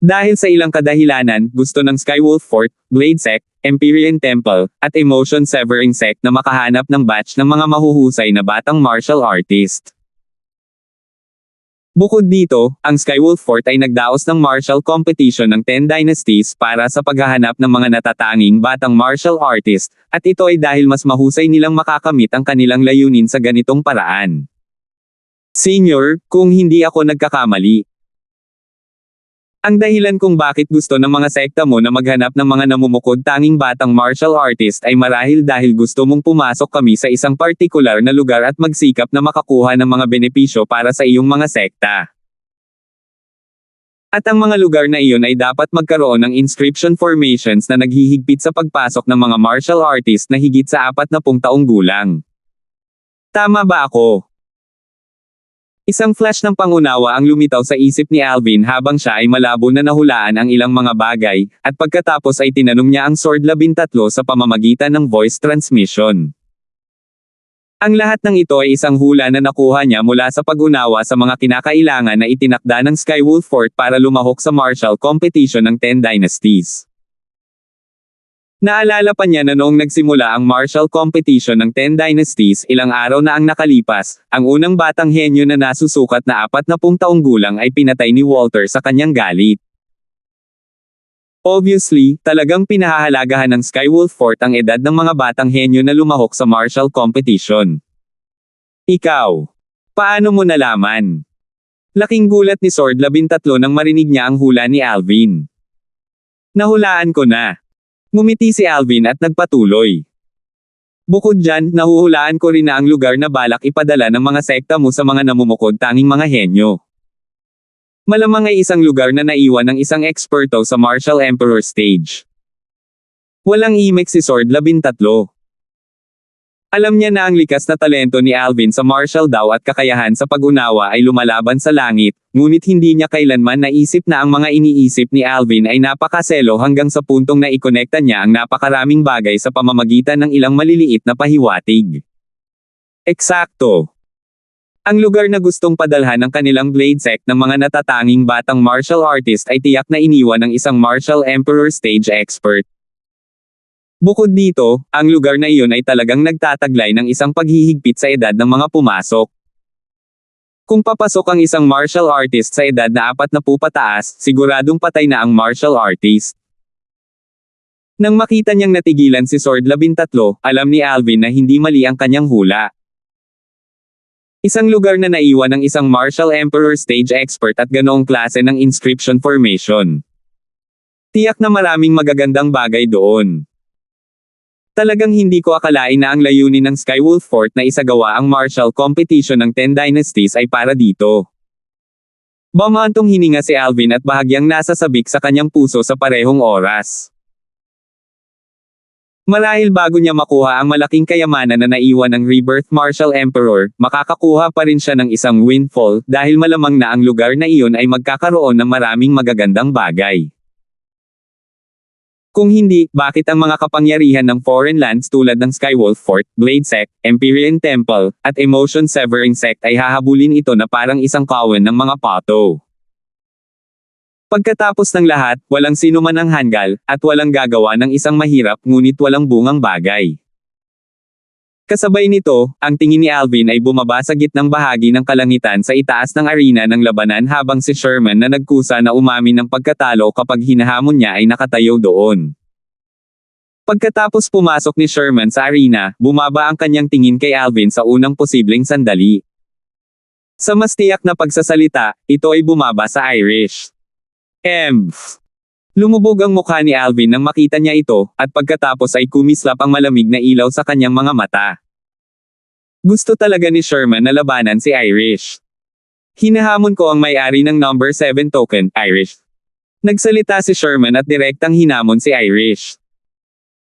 Dahil sa ilang kadahilanan, gusto ng Skywolf Fort, Blade Sect, Empyrean Temple, at Emotion Severing Sect na makahanap ng batch ng mga mahuhusay na batang martial artist. Bukod dito, ang Skywolf Fort ay nagdaos ng martial competition ng 10 Dynasties para sa paghahanap ng mga natatanging batang martial artist, at ito ay dahil mas mahusay nilang makakamit ang kanilang layunin sa ganitong paraan. Senior, kung hindi ako nagkakamali, ang dahilan kung bakit gusto ng mga sekta mo na maghanap ng mga namumukod tanging batang martial artist ay marahil dahil gusto mong pumasok kami sa isang partikular na lugar at magsikap na makakuha ng mga benepisyo para sa iyong mga sekta. At ang mga lugar na iyon ay dapat magkaroon ng inscription formations na naghihigpit sa pagpasok ng mga martial artist na higit sa 40 taong gulang. Tama ba ako? Isang flash ng pangunawa ang lumitaw sa isip ni Alvin habang siya ay malabo na nahulaan ang ilang mga bagay, at pagkatapos ay tinanong niya ang Sword 13 sa pamamagitan ng voice transmission. Ang lahat ng ito ay isang hula na nakuha niya mula sa pag-unawa sa mga kinakailangan na itinakda ng Skywolf Fort para lumahok sa martial competition ng 10 Dynasties. Naalala pa niya na noong nagsimula ang martial competition ng 10 Dynasties ilang araw na ang nakalipas, ang unang batang henyo na nasusukat na 40 taong gulang ay pinatay ni Walter sa kanyang galit. Obviously, talagang pinahahalagahan ng Skywolf Fort ang edad ng mga batang henyo na lumahok sa martial competition. Ikaw, paano mo nalaman? Laking gulat ni Sword 13 nang marinig niya ang hula ni Alvin. Nahulaan ko na. Ngumiti si Alvin at nagpatuloy. Bukod dyan, nahuhulaan ko rin na ang lugar na balak ipadala ng mga sekta mo sa mga namumukod tanging mga henyo. Malamang ay isang lugar na naiwan ng isang eksperto sa Martial Emperor stage. Walang imek si Sword 13. Alam niya na ang likas na talento ni Alvin sa martial daw at kakayahan sa pag-unawa ay lumalaban sa langit, ngunit hindi niya kailanman naisip na ang mga iniisip ni Alvin ay napakaselo hanggang sa puntong na ikonekta niya ang napakaraming bagay sa pamamagitan ng ilang maliliit na pahiwatig. Eksakto! Ang lugar na gustong padalhan ng kanilang Blade Sect ng mga natatanging batang martial artist ay tiyak na iniwan ng isang Martial Emperor stage expert. Bukod dito, ang lugar na iyon ay talagang nagtataglay ng isang paghihigpit sa edad ng mga pumasok. Kung papasok ang isang martial artist sa edad na 40 pataas, siguradong patay na ang martial artist. Nang makita niyang natigilan si Sword 13, alam ni Alvin na hindi mali ang kanyang hula. Isang lugar na naiwan ng isang Martial Emperor stage expert at ganoong klase ng inscription formation. Tiyak na maraming magagandang bagay doon. Talagang hindi ko akalain na ang layunin ng Skywolf Fort na isagawa ang martial competition ng 10 Dynasties ay para dito. Bumantong hininga si Alvin at bahagyang nasasabik sa kanyang puso sa parehong oras. Marahil bago niya makuha ang malaking kayamanan na naiwan ng Rebirth Martial Emperor, makakakuha pa rin siya ng isang windfall dahil malamang na ang lugar na iyon ay magkakaroon ng maraming magagandang bagay. Kung hindi, bakit ang mga kapangyarihan ng foreign lands tulad ng Skywolf Fort, Blade Sect, Empyrean Temple, at Emotion Severing Sect ay hahabulin ito na parang isang kawan ng mga pato? Pagkatapos ng lahat, walang sino man ang hanggal, at walang gagawa ng isang mahirap ngunit walang bungang bagay. Kasabay nito, ang tingin ni Alvin ay bumaba sa gitnang bahagi ng kalangitan sa itaas ng arena ng labanan habang si Sherman na nagkusa na umamin ng pagkatalo kapag hinahamon niya ay nakatayo doon. Pagkatapos pumasok ni Sherman sa arena, bumaba ang kanyang tingin kay Alvin sa unang posibleng sandali. Sa mas tiyak na pagsasalita, ito ay bumaba sa Irish. Lumubog ang mukha ni Alvin nang makita niya ito, at pagkatapos ay kumislap ang malamig na ilaw sa kanyang mga mata. Gusto talaga ni Sherman na labanan si Irish. Hinahamon ko ang may-ari ng number 7 token, Irish. Nagsalita si Sherman at direktang hinamon si Irish.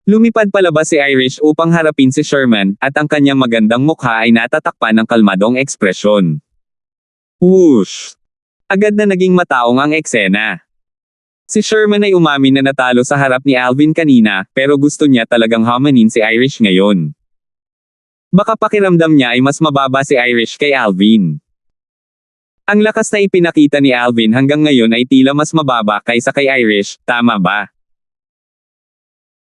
Lumipad palabas si Irish upang harapin si Sherman, at ang kanyang magandang mukha ay natatakpan ng kalmadong ekspresyon. Whoosh! Agad na naging mataong ang eksena. Si Sherman ay umamin na natalo sa harap ni Alvin kanina, pero gusto niya talagang hamanin si Irish ngayon. Baka pakiramdam niya ay mas mababa si Irish kay Alvin. Ang lakas na ipinakita ni Alvin hanggang ngayon ay tila mas mababa kaysa kay Irish, tama ba?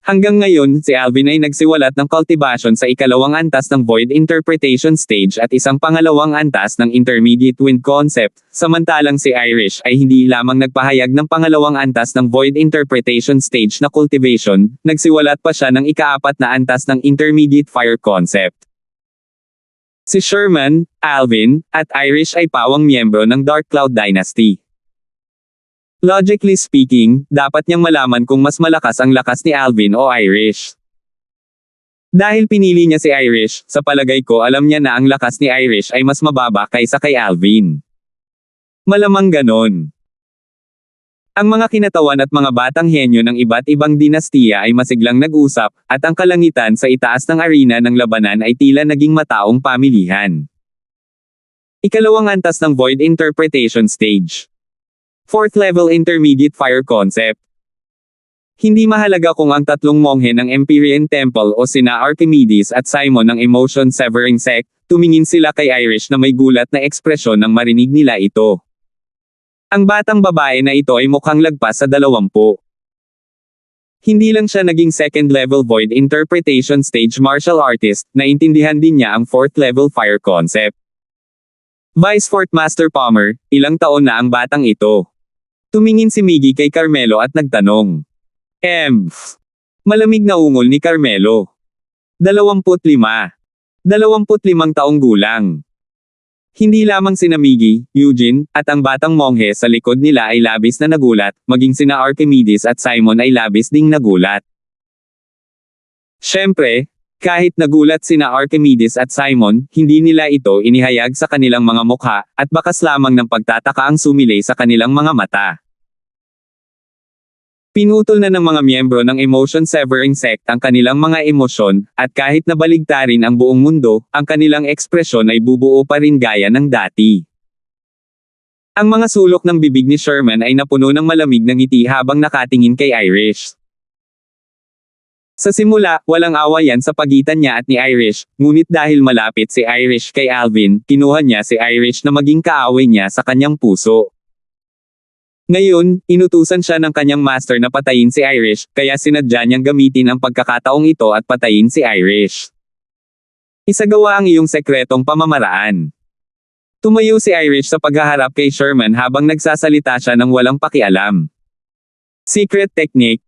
Hanggang ngayon, si Alvin ay nagsiwalat ng cultivation sa ikalawang antas ng void interpretation stage at isang pangalawang antas ng intermediate wind concept, samantalang si Irish ay hindi lamang nagpahayag ng pangalawang antas ng void interpretation stage na cultivation, nagsiwalat pa siya ng ikaapat na antas ng intermediate fire concept. Si Sherman, Alvin, at Irish ay pawang miyembro ng Dark Cloud Dynasty. Logically speaking, dapat niyang malaman kung mas malakas ang lakas ni Alvin o Irish. Dahil pinili niya si Irish, sa palagay ko alam niya na ang lakas ni Irish ay mas mababa kaysa kay Alvin. Malamang ganon. Ang mga kinatawan at mga batang henyo ng iba't ibang dinastiya ay masiglang nag-usap, at ang kalangitan sa itaas ng arena ng labanan ay tila naging mataong pamilihan. Ikalawang antas ng Void Interpretation Stage. Fourth level Intermediate Fire Concept. Hindi mahalaga kung ang tatlong monghe ng Empyrean Temple o sina Archimedes at Simon ng Emotion Severing Sect, tumingin sila kay Irish na may gulat na ekspresyon nang marinig nila ito. Ang batang babae na ito ay mukhang lagpas sa 20. Hindi lang siya naging second level Void Interpretation Stage martial artist, naintindihan din niya ang fourth level Fire Concept. Vice Fourth Master Palmer, ilang taon na ang batang ito? Tumingin si Miggy kay Carmelo at nagtanong. Malamig na ungol ni Carmelo. 25. 25 taong gulang. Hindi lamang sina Miggy, Eugene, at ang batang monghe sa likod nila ay labis na nagulat, maging sina Archimedes at Simon ay labis ding nagulat. Siyempre, kahit nagulat sina Archimedes at Simon, hindi nila ito inihayag sa kanilang mga mukha, at bakas lamang ng pagtataka ang sumilay sa kanilang mga mata. Pinutol na ng mga miyembro ng Emotion Severing Sect ang kanilang mga emosyon, at kahit nabaligtarin ang buong mundo, ang kanilang ekspresyon ay bubuo pa rin gaya ng dati. Ang mga sulok ng bibig ni Sherman ay napuno ng malamig na ngiti habang nakatingin kay Irish. Sa simula, walang awayan sa pagitan niya at ni Irish, ngunit dahil malapit si Irish kay Alvin, kinuha niya si Irish na maging kaaway niya sa kanyang puso. Ngayon, inutusan siya ng kanyang master na patayin si Irish, kaya sinadya niyang gamitin ang pagkakataong ito at patayin si Irish. Isagawa ang iyong sekretong pamamaraan. Tumayo si Irish sa paghaharap kay Sherman habang nagsasalita siya ng walang pakialam. Secret technique.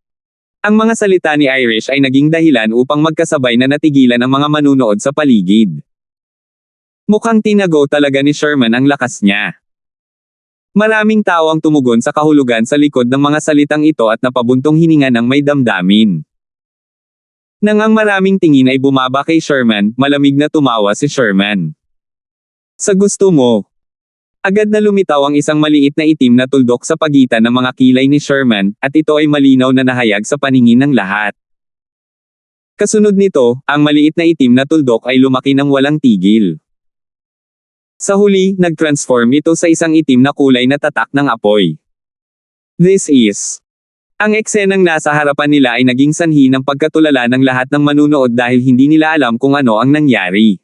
Ang mga salita ni Irish ay naging dahilan upang magkasabay na natigilan ang mga manunood sa paligid. Mukhang tinago talaga ni Sherman ang lakas niya. Maraming tao ang tumugon sa kahulugan sa likod ng mga salitang ito at napabuntong hininga ng may damdamin. Nang ang maraming tingin ay bumaba kay Sherman, malamig na tumawa si Sherman. Sa gusto mo. Agad na lumitaw ang isang maliit na itim na tuldok sa pagitan ng mga kilay ni Sherman, at ito ay malinaw na nahayag sa paningin ng lahat. Kasunod nito, ang maliit na itim na tuldok ay lumaki ng walang tigil. Sa huli, nag-transform ito sa isang itim na kulay na tatak ng apoy. This is. Ang eksenang nasa harapan nila ay naging sanhi ng pagkatulala ng lahat ng manunood dahil hindi nila alam kung ano ang nangyari.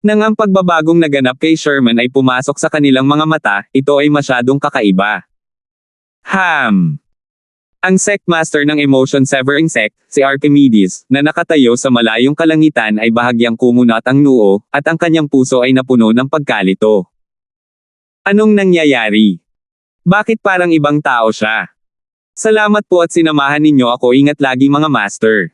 Nang ang pagbabagong naganap kay Sherman ay pumasok sa kanilang mga mata, ito ay masyadong kakaiba. Ang sect master ng Emotion Severing Sect, si Archimedes, na nakatayo sa malayong kalangitan ay bahagyang kumunat ang noo, at ang kanyang puso ay napuno ng pagkalito. Anong nangyayari? Bakit parang ibang tao siya? Salamat po at sinamahan ninyo ako, ingat lagi mga master.